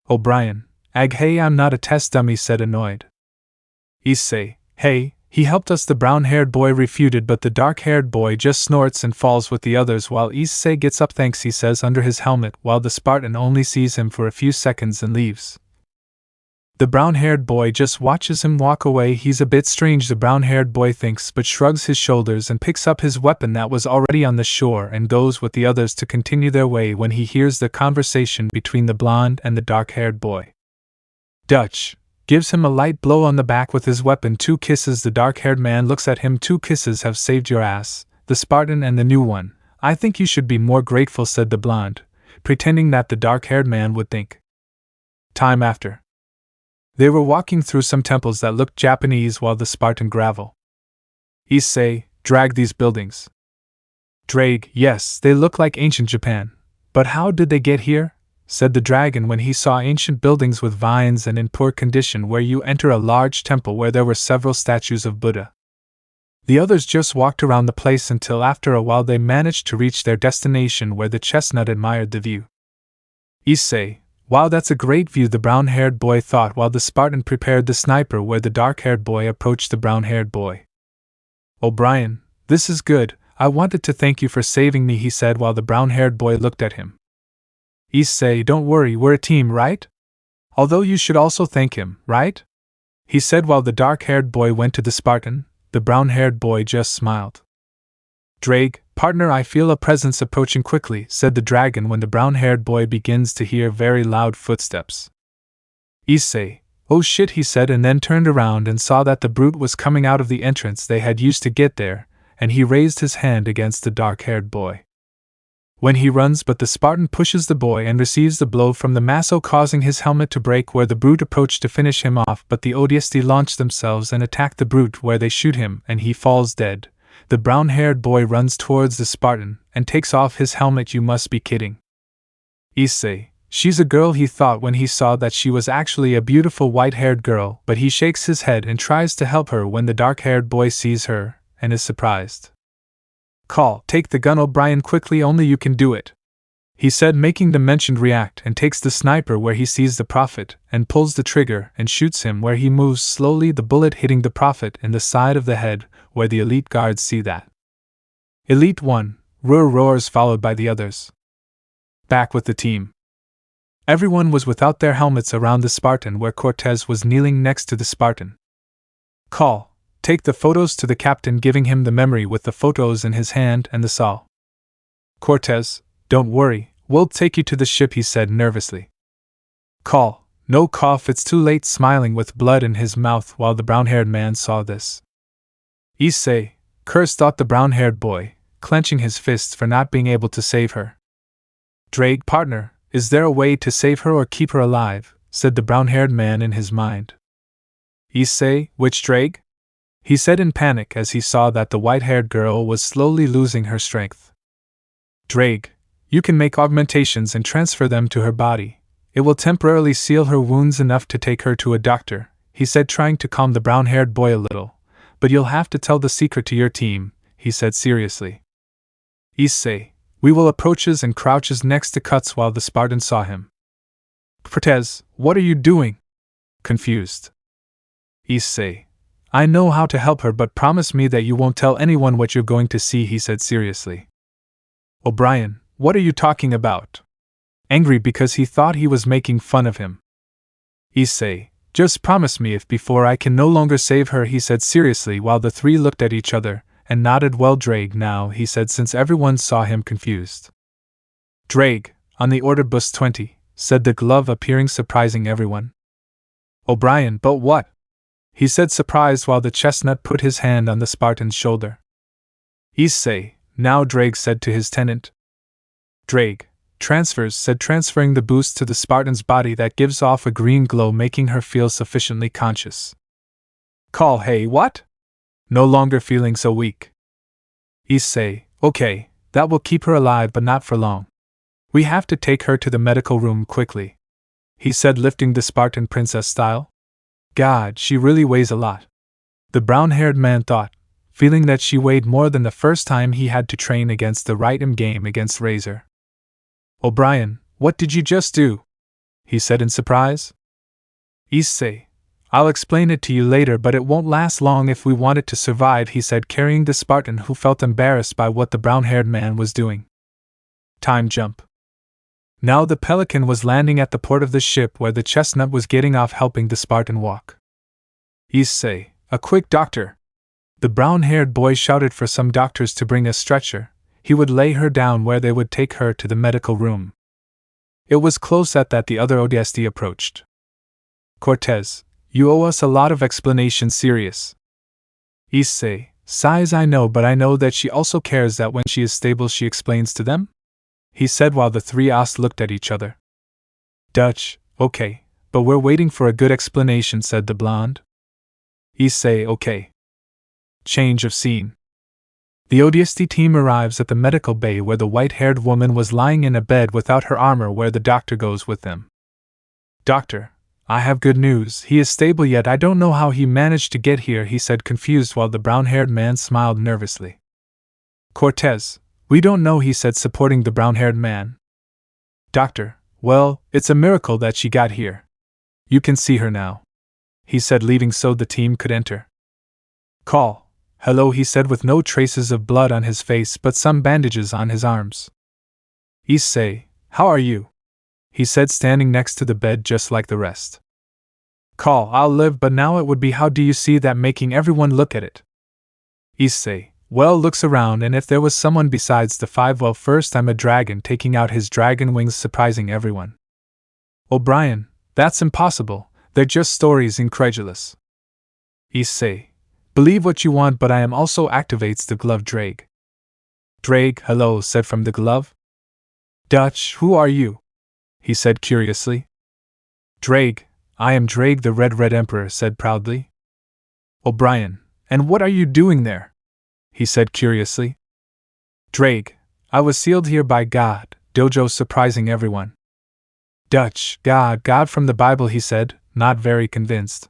O'Brien, hey, I'm not a test dummy, said, annoyed. Issei, hey, he helped us, the brown-haired boy refuted, but the dark-haired boy just snorts and falls with the others while Issei gets up. Thanks, he says under his helmet, while the Spartan only sees him for a few seconds and leaves. The brown-haired boy just watches him walk away. He's a bit strange, the brown-haired boy thinks, but shrugs his shoulders and picks up his weapon that was already on the shore and goes with the others to continue their way when he hears the conversation between the blonde and the dark-haired boy. Dutch gives him a light blow on the back with his weapon. 2 kisses. The dark-haired man looks at him. 2 kisses have saved your ass, the Spartan and the new one. I think you should be more grateful, said the blonde, pretending that the dark-haired man would think. Time after. They were walking through some temples that looked Japanese while the Spartan gravel. Issei, drag these buildings. Drake, yes, they look like ancient Japan. But how did they get here? Said the dragon when he saw ancient buildings with vines and in poor condition, where you enter a large temple where there were several statues of Buddha. The others just walked around the place until after a while they managed to reach their destination, where the chestnut admired the view. Issei, wow, that's a great view, the brown-haired boy thought, while the Spartan prepared the sniper where the dark-haired boy approached the brown-haired boy. O'Brien, this is good, I wanted to thank you for saving me, he said while the brown-haired boy looked at him. Issei, don't worry, we're a team, right? Although you should also thank him, right? He said while the dark-haired boy went to the Spartan. The brown-haired boy just smiled. Drake, partner, I feel a presence approaching quickly, said the dragon when the brown-haired boy begins to hear very loud footsteps. Issei, oh shit, he said, and then turned around and saw that the brute was coming out of the entrance they had used to get there, and he raised his hand against the dark-haired boy. When he runs, but the Spartan pushes the boy and receives the blow from the Maso, causing his helmet to break where the brute approached to finish him off, but the ODST launch themselves and attack the brute where they shoot him and he falls dead. The brown-haired boy runs towards the Spartan and takes off his helmet. You must be kidding. Issei, she's a girl, he thought when he saw that she was actually a beautiful white-haired girl, but he shakes his head and tries to help her when the dark-haired boy sees her and is surprised. Call, take the gun, O'Brien, quickly, only you can do it, he said, making the mentioned react, and takes the sniper where he sees the prophet and pulls the trigger and shoots him where he moves slowly, the bullet hitting the prophet in the side of the head where the elite guards see that. Elite 1, roars followed by the others. Back with the team. Everyone was without their helmets around the Spartan where Cortez was kneeling next to the Spartan. Call, take the photos to the captain, giving him the memory with the photos in his hand and the saw. Cortez, don't worry, we'll take you to the ship, he said nervously. Call, no cough, it's too late, smiling with blood in his mouth while the brown-haired man saw this. Issei, curse, thought the brown-haired boy, clenching his fists for not being able to save her. Drake, partner, is there a way to save her or keep her alive? Said the brown-haired man in his mind. Issei, which Drake? He said in panic as he saw that the white-haired girl was slowly losing her strength. Drake, you can make augmentations and transfer them to her body. It will temporarily seal her wounds enough to take her to a doctor, he said, trying to calm the brown-haired boy a little. But you'll have to tell the secret to your team, he said seriously. Issei, we will approaches and crouches next to Cuts while the Spartan saw him. Cortez, what are you doing? Confused. Issei, I know how to help her, but promise me that you won't tell anyone what you're going to see, he said seriously. O'Brien, what are you talking about? Angry because he thought he was making fun of him. Issei, just promise me if before I can no longer save her, he said seriously while the three looked at each other and nodded. Well, Drake now, he said, since everyone saw him confused. Drake, on the order bus 20, said the glove, appearing surprising everyone. O'Brien, but what? He said surprised while the chestnut put his hand on the Spartan's shoulder. Issei, now, Drake said to his tenant. Drake, transfers, said, transferring the boost to the Spartan's body that gives off a green glow, making her feel sufficiently conscious. Call, hey, what? No longer feeling so weak. Issei, okay, that will keep her alive but not for long. We have to take her to the medical room quickly, he said, lifting the Spartan princess style. God, she really weighs a lot, the brown-haired man thought, feeling that she weighed more than the first time he had to train against the Ritem game against Razor. O'Brien, what did you just do? He said in surprise. Issei, I'll explain it to you later, but it won't last long if we want it to survive, he said, carrying the Spartan, who felt embarrassed by what the brown-haired man was doing. Time jump. Now the Pelican was landing at the port of the ship where the chestnut was getting off, helping the Spartan walk. Issei, a quick doctor. The brown-haired boy shouted for some doctors to bring a stretcher. He would lay her down where they would take her to the medical room. It was close at that the other ODST approached. Cortez, you owe us a lot of explanation, serious. Issei, sighs, I know, but I know that she also cares that when she is stable she explains to them? He said while the three Os looked at each other. Dutch, okay, but we're waiting for a good explanation, said the blonde. Issei, okay. Change of scene. The ODST team arrives at the medical bay where the white-haired woman was lying in a bed without her armor, where the doctor goes with them. Doctor, I have good news. He is stable, yet I don't know how he managed to get here, he said, confused, while the brown-haired man smiled nervously. Cortez, we don't know, he said, supporting the brown-haired man. Doctor, well, it's a miracle that she got here. You can see her now, he said, leaving so the team could enter. Call. Hello, he said, with no traces of blood on his face but some bandages on his arms. Issei, how are you? He said, standing next to the bed just like the rest. Call, I'll live, but now it would be, how do you see that, making everyone look at it? Issei, well, looks around, and if there was someone besides the five, well, first I'm a dragon, taking out his dragon wings, surprising everyone. O'Brien, that's impossible, they're just stories, incredulous. Issei, believe what you want, but I am also, activates the glove. Drake. Drake, hello, said from the glove. Dutch, who are you? He said curiously. Drake, I am Drake, the Red Emperor, said proudly. O'Brien, and what are you doing there? He said curiously. Drake, I was sealed here by God, Dojo, surprising everyone. Dutch, God from the Bible, he said, not very convinced.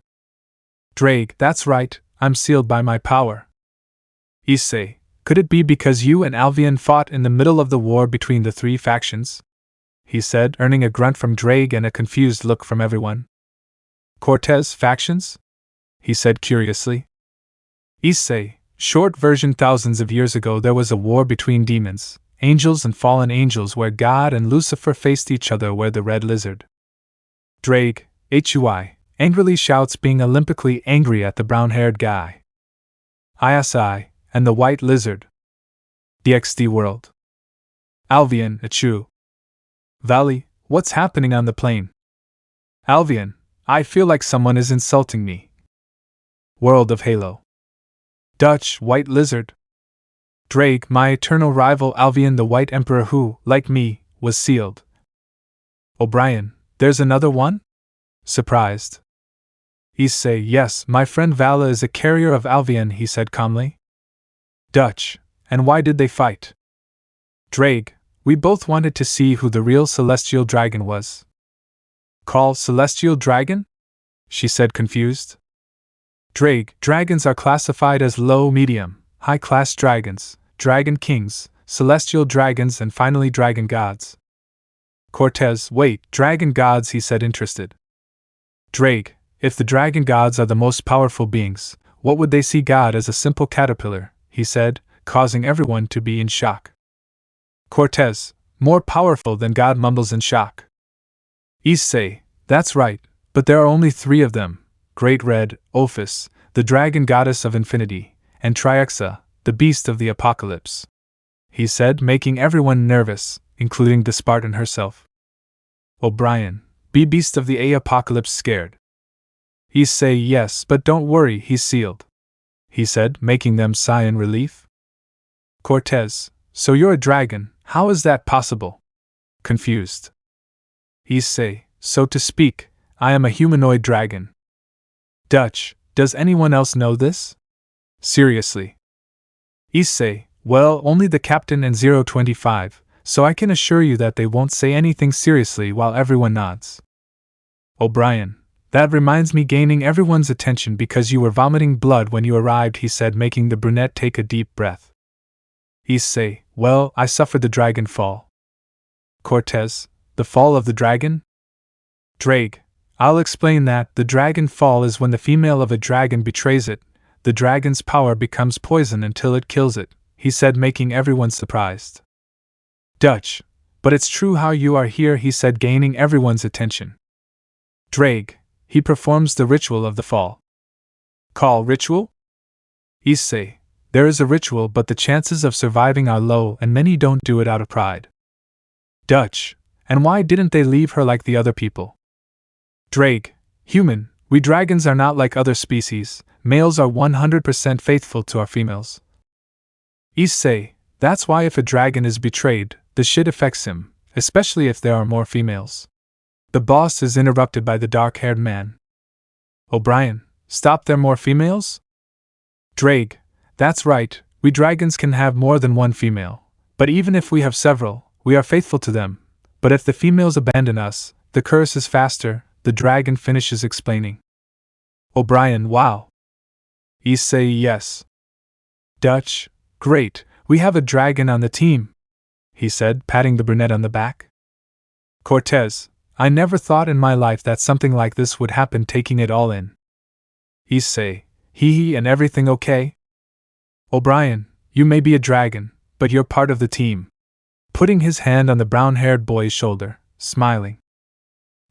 Drake, that's right, I'm sealed by my power. Issei, could it be because you and Alvian fought in the middle of the war between the three factions? He said, earning a grunt from Drake and a confused look from everyone. Cortez, factions? He said curiously. Issei, short version, thousands of years ago there was a war between demons, angels and fallen angels, where God and Lucifer faced each other, where the red lizard. Drake, Hui, angrily shouts, being olympically angry at the brown-haired guy. Issei, and the white lizard. DXD world. Alvian, Achu. Valley, what's happening on the plane? Alvian, I feel like someone is insulting me. World of Halo. Dutch, white lizard. Drake, my eternal rival Alvian, the White Emperor, who, like me, was sealed. O'Brien, there's another one? Surprised. Issei, yes, my friend Vala is a carrier of Alvian, he said calmly. Dutch, and why did they fight? Drake, we both wanted to see who the real celestial dragon was. Call celestial dragon? She said, confused. Drake, dragons are classified as low, medium, high-class dragons, dragon kings, celestial dragons, and finally dragon gods. Cortez, wait, dragon gods, he said, interested. Drake, if the dragon gods are the most powerful beings, what would they see God as? A simple caterpillar, he said, causing everyone to be in shock. Cortez, more powerful than God, mumbles in shock. Issei, that's right, but there are only three of them, Great Red, Ophis, the dragon goddess of infinity, and Trihexa, the beast of the apocalypse. He said, making everyone nervous, including the Spartan herself. O'Brien, be beast of the apocalypse scared? Issei, yes, but don't worry, he's sealed. He said, making them sigh in relief. Cortez, so you're a dragon, how is that possible? Confused. Issei, so to speak, I am a humanoid dragon. Dutch, does anyone else know this? Seriously. Issei, Well, only the captain and 025, so I can assure you that they won't say anything seriously while everyone nods. O'Brien, that reminds me, gaining everyone's attention because you were vomiting blood when you arrived, he said, making the brunette take a deep breath. Issei, well, I suffered the dragon fall. Cortez, the fall of the dragon? Drake, I'll explain that. The dragon fall is when the female of a dragon betrays it. The dragon's power becomes poison until it kills it, he said, making everyone surprised. Dutch, but it's true how you are here, he said, gaining everyone's attention. Drake, he performs the ritual of the fall. Call ritual? Issei, there is a ritual, but the chances of surviving are low and many don't do it out of pride. Dutch, and why didn't they leave her like the other people? Drake, human, we dragons are not like other species, males are 100% faithful to our females. Issei, that's why if a dragon is betrayed, the shit affects him, especially if there are more females. The boss is interrupted by the dark-haired man. O'Brien, stop, there more females? Drake, that's right, we dragons can have more than one female, but even if we have several, we are faithful to them, but if the females abandon us, the curse is faster, the dragon finishes explaining. O'Brien, wow. Issei, yes. Dutch, great, we have a dragon on the team, he said, patting the brunette on the back. Cortez, I never thought in my life that something like this would happen, taking it all in. Issei, hee, and everything okay? O'Brien, you may be a dragon, but you're part of the team. Putting his hand on the brown-haired boy's shoulder, smiling.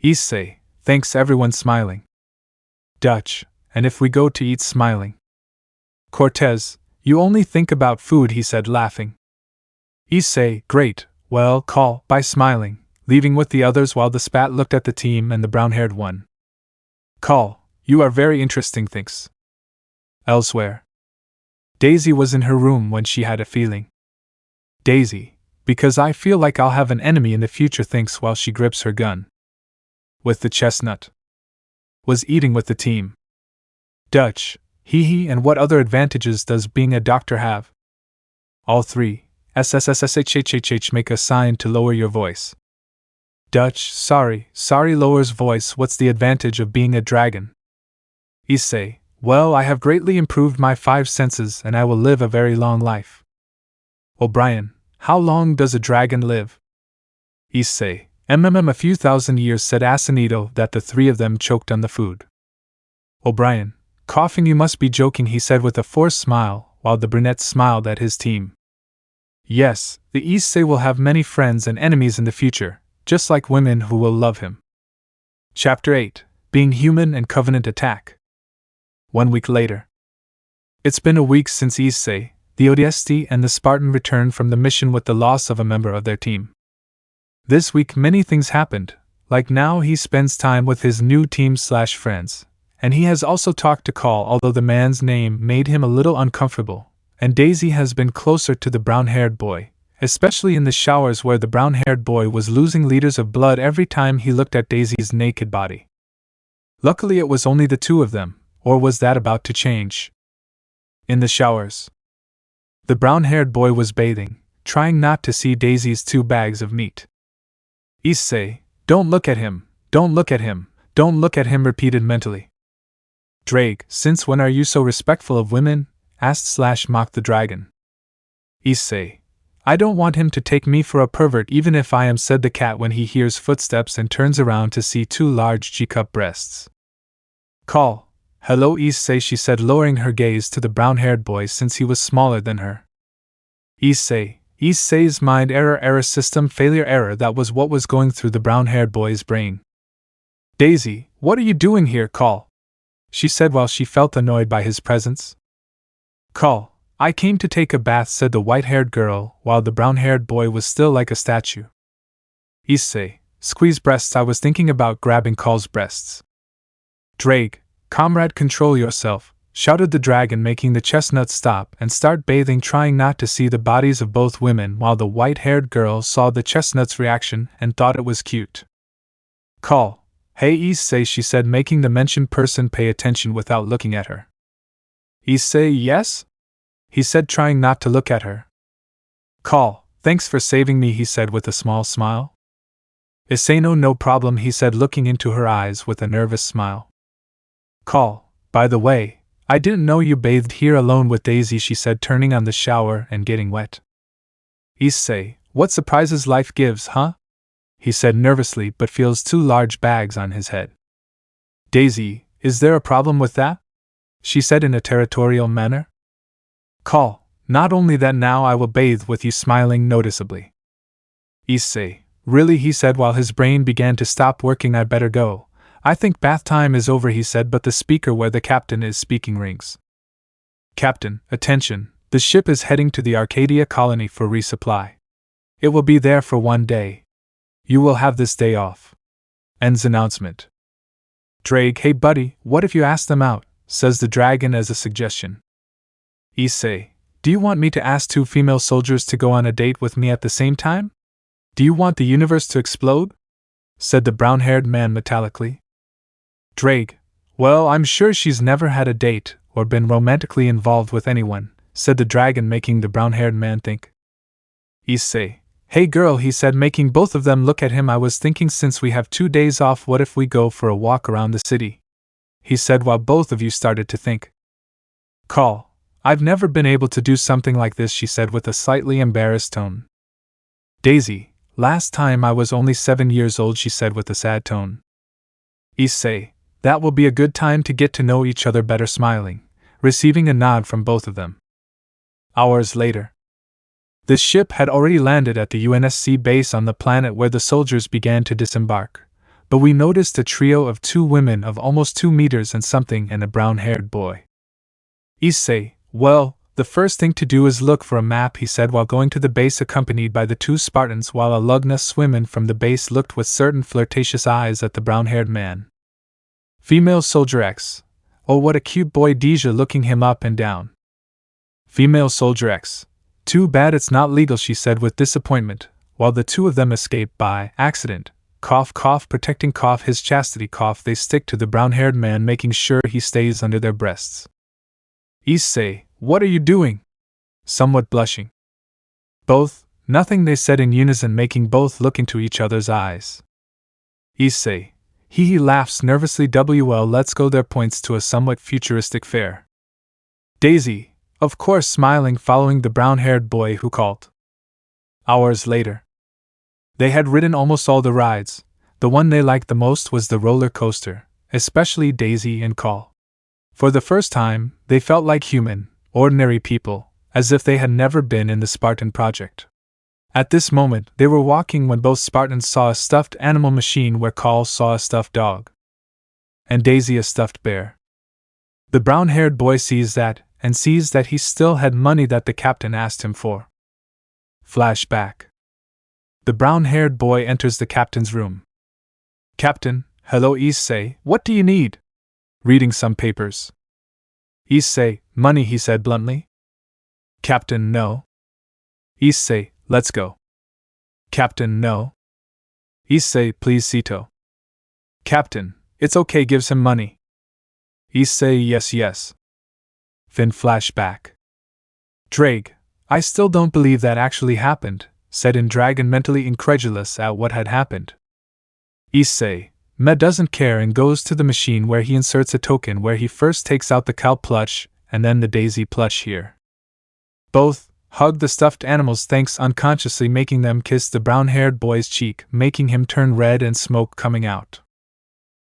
Issei, thanks, everyone smiling. Dutch, and if we go to eat, smiling. Cortez, you only think about food, he said, laughing. Issei, great, well, call, by smiling, leaving with the others while the spat looked at the team and the brown-haired one. Call, you are very interesting, thanks. Elsewhere. Daisy was in her room when she had a feeling. Daisy, because I feel like I'll have an enemy in the future, thinks while she grips her gun. With the chestnut. Was eating with the team. Dutch, hee, and what other advantages does being a doctor have? All three. SSSSHHHH, make a sign to lower your voice. Dutch, sorry, lowers voice, what's the advantage of being a dragon? Issei, well, I have greatly improved my 5 senses and I will live a very long life. O'Brien, how long does a dragon live? Issei, a few thousand years, said Asinito, that the three of them choked on the food. O'Brien, coughing, you must be joking, he said with a forced smile, while the brunette smiled at his team. Yes, the Issei will have many friends and enemies in the future, just like women who will love him. Chapter 8, Being Human and Covenant Attack. 1 week later. It's been a week since Issei, the ODST, and the Spartan returned from the mission with the loss of a member of their team. This week many things happened, like now he spends time with his new team/friends, and he has also talked to Call, although the man's name made him a little uncomfortable, and Daisy has been closer to the brown-haired boy, especially in the showers where the brown-haired boy was losing liters of blood every time he looked at Daisy's naked body. Luckily it was only the two of them, or was that about to change? In the showers. The brown-haired boy was bathing, trying not to see Daisy's 2 bags of meat. Issei, don't look at him, don't look at him, don't look at him, repeated mentally. Drake, since when are you so respectful of women? Asked/mocked the dragon. Issei, I don't want him to take me for a pervert even if I am, said the cat when he hears footsteps and turns around to see 2 large G-cup breasts. Call, hello Issei, she said, lowering her gaze to the brown-haired boy since he was smaller than her. Issei's mind error system failure error, that was what was going through the brown-haired boy's brain. Daisy, what are you doing here, Call? She said while she felt annoyed by his presence. Call, I came to take a bath, said the white-haired girl, while the brown-haired boy was still like a statue. Issei, squeeze breasts, I was thinking about grabbing Call's breasts. Drake, comrade, control yourself, shouted the dragon, making the chestnut stop and start bathing, trying not to see the bodies of both women, while the white-haired girl saw the chestnut's reaction and thought it was cute. Call, hey Issei, she said, making the mentioned person pay attention without looking at her. Issei, yes? He said, trying not to look at her. Call, thanks for saving me, he said with a small smile. Issei, no problem, he said, looking into her eyes with a nervous smile. Call, by the way, I didn't know you bathed here alone with Daisy, she said, turning on the shower and getting wet. Issei, what surprises life gives, huh? He said nervously, but feels 2 large bags on his head. Daisy, is there a problem with that? She said in a territorial manner. Call, not only that, now I will bathe with you, smiling noticeably. Issei, really, he said while his brain began to stop working, I better go. I think bath time is over, he said, but the speaker where the captain is speaking rings. Captain, attention, the ship is heading to the Arcadia colony for resupply. It will be there for 1 day. You will have this day off. Ends announcement. Drake, hey buddy, what if you ask them out, says the dragon as a suggestion. Issei, do you want me to ask 2 female soldiers to go on a date with me at the same time? Do you want the universe to explode? Said the brown-haired man metallically. Drake, well, I'm sure she's never had a date or been romantically involved with anyone, said the dragon, making the brown-haired man think. Issei, hey girl, he said, making both of them look at him, I was thinking since we have 2 days off, what if we go for a walk around the city? He said while both of you started to think. Call, I've never been able to do something like this, she said with a slightly embarrassed tone. Daisy, last time I was only 7 years old, she said with a sad tone. Issei, that will be a good time to get to know each other better, smiling, receiving a nod from both of them. Hours later. The ship had already landed at the UNSC base on the planet where the soldiers began to disembark, but we noticed a trio of 2 women of almost 2 meters and something and a brown-haired boy. Issei, well, the first thing to do is look for a map, he said while going to the base accompanied by the 2 Spartans, while a Lugna swimman from the base looked with certain flirtatious eyes at the brown-haired man. Female Soldier X. Oh, what a cute boy, Deja looking him up and down. Female Soldier X. Too bad it's not legal, she said with disappointment, while the 2 of them escaped by accident. Cough, cough, protecting cough, his chastity cough, they stick to the brown-haired man, making sure he stays under their breasts. Issei, what are you doing? Somewhat blushing. Both, nothing, they said in unison, making both look into each other's eyes. Issei, he laughs nervously, well, let's go, there points to a somewhat futuristic fair. Daisy, of course, smiling, following the brown-haired boy who called. Hours later. They had ridden almost all the rides. The one they liked the most was the roller coaster, especially Daisy and Call. For the first time, they felt like human, ordinary people, as if they had never been in the Spartan project. At this moment, they were walking when both Spartans saw a stuffed animal machine where Call saw a stuffed dog, and Daisy a stuffed bear. The brown-haired boy sees that, and sees that he still had money that the captain asked him for. Flashback. The brown-haired boy enters the captain's room. Captain, hello Issei, what do you need? Reading some papers. Issei, money, he said bluntly. Captain, no. Issei, let's go. Captain, no. Issei, please, Sito. Captain, it's okay, gives him money. Issei, yes. Fin flashback. Drake, I still don't believe that actually happened, said in dragon, mentally incredulous at what had happened. Issei, Med doesn't care and goes to the machine where he inserts a token where he first takes out the cow plush and then the Daisy plush here. Both hug the stuffed animals, thanks unconsciously making them kiss the brown-haired boy's cheek, making him turn red and smoke coming out.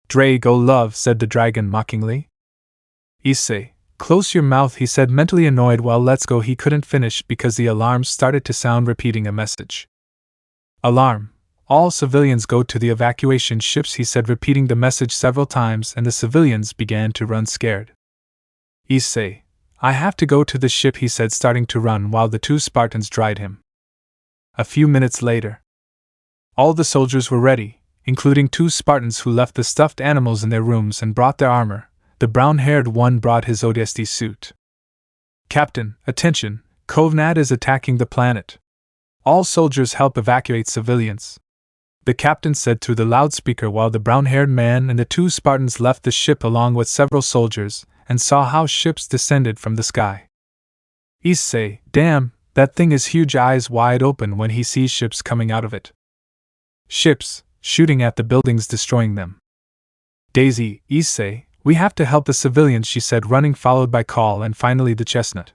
Drake, oh love, said the dragon mockingly. Issei, close your mouth, he said, mentally annoyed. Well, let's go. He couldn't finish because the alarms started to sound, repeating a message. Alarm. All civilians go to the evacuation ships, he said, repeating the message several times, and the civilians began to run scared. Issei, I have to go to the ship, he said, starting to run while the 2 Spartans dried him. A few minutes later. All the soldiers were ready, including 2 Spartans who left the stuffed animals in their rooms and brought their armor. The brown-haired one brought his ODST suit. Captain, attention, Kovnad is attacking the planet. All soldiers help evacuate civilians. The captain said through the loudspeaker while the brown-haired man and the 2 Spartans left the ship along with several soldiers and saw how ships descended from the sky. Issei, damn, That thing is huge, eyes wide open when he sees ships coming out of it. Ships, shooting at the buildings, destroying them. Daisy, Issei, we have to help the civilians, she said, running, followed by Call and finally the chestnut.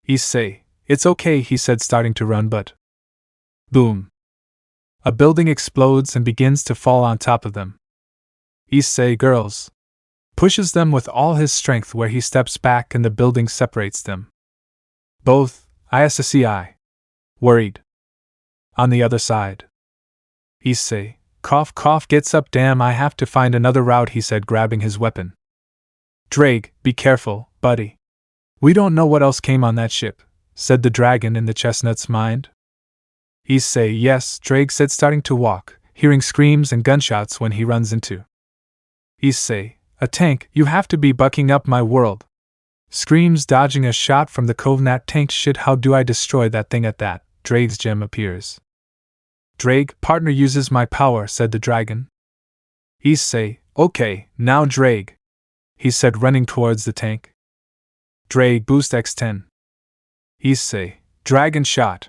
Issei, it's okay, he said, starting to run, but... Boom. A building explodes and begins to fall on top of them. Issei, girls, pushes them with all his strength where he steps back and the building separates them. Both, Issei, worried. On the other side. Issei, cough cough, gets up. Damn, I have to find another route, he said, grabbing his weapon. Drake, be careful, buddy. We don't know what else came on that ship, said the dragon in the chestnut's mind. Issei, yes, Drake said, starting to walk, hearing screams and gunshots when he runs into. Issei, a tank, you have to be bucking up, my world. Screams, dodging a shot from the Covenant tank. Shit, how do I destroy that thing? At that, Drake's gem appears. Drake, partner uses my power, said the dragon. Issei, okay, now Drake, he said, running towards the tank. Drake, boost X10. Issei, dragon shot.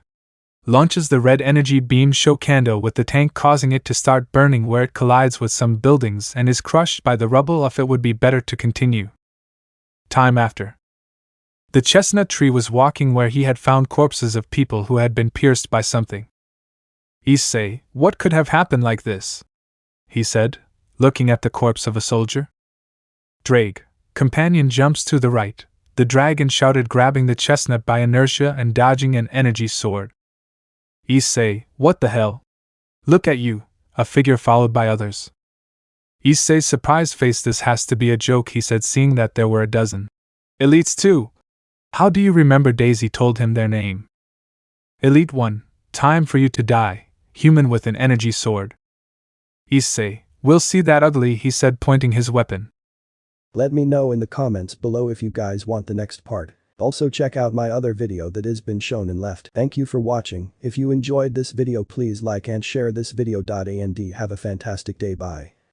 Launches the red energy beam Shokando with the tank, causing it to start burning where it collides with some buildings and is crushed by the rubble of it. Would be better to continue. Time after. The chestnut tree was walking where he had found corpses of people who had been pierced by something. Issei, what could have happened like this? He said, looking at the corpse of a soldier. Drake, companion, jumps to the right, the dragon shouted, grabbing the chestnut by inertia and dodging an energy sword. Issei, what the hell? Look at you, a figure followed by others. Issei's surprised face, this has to be a joke, he said, seeing that there were a dozen. Elites too. How do you remember? Daisy told him their name. Elite 1, time for you to die, human with an energy sword. Issei, we'll see that ugly, he said, pointing his weapon. Let me know in the comments below if you guys want the next part. Also check out my other video that has been shown and left. Thank you for watching. If you enjoyed this video, please like and share this video. And have a fantastic day. Bye.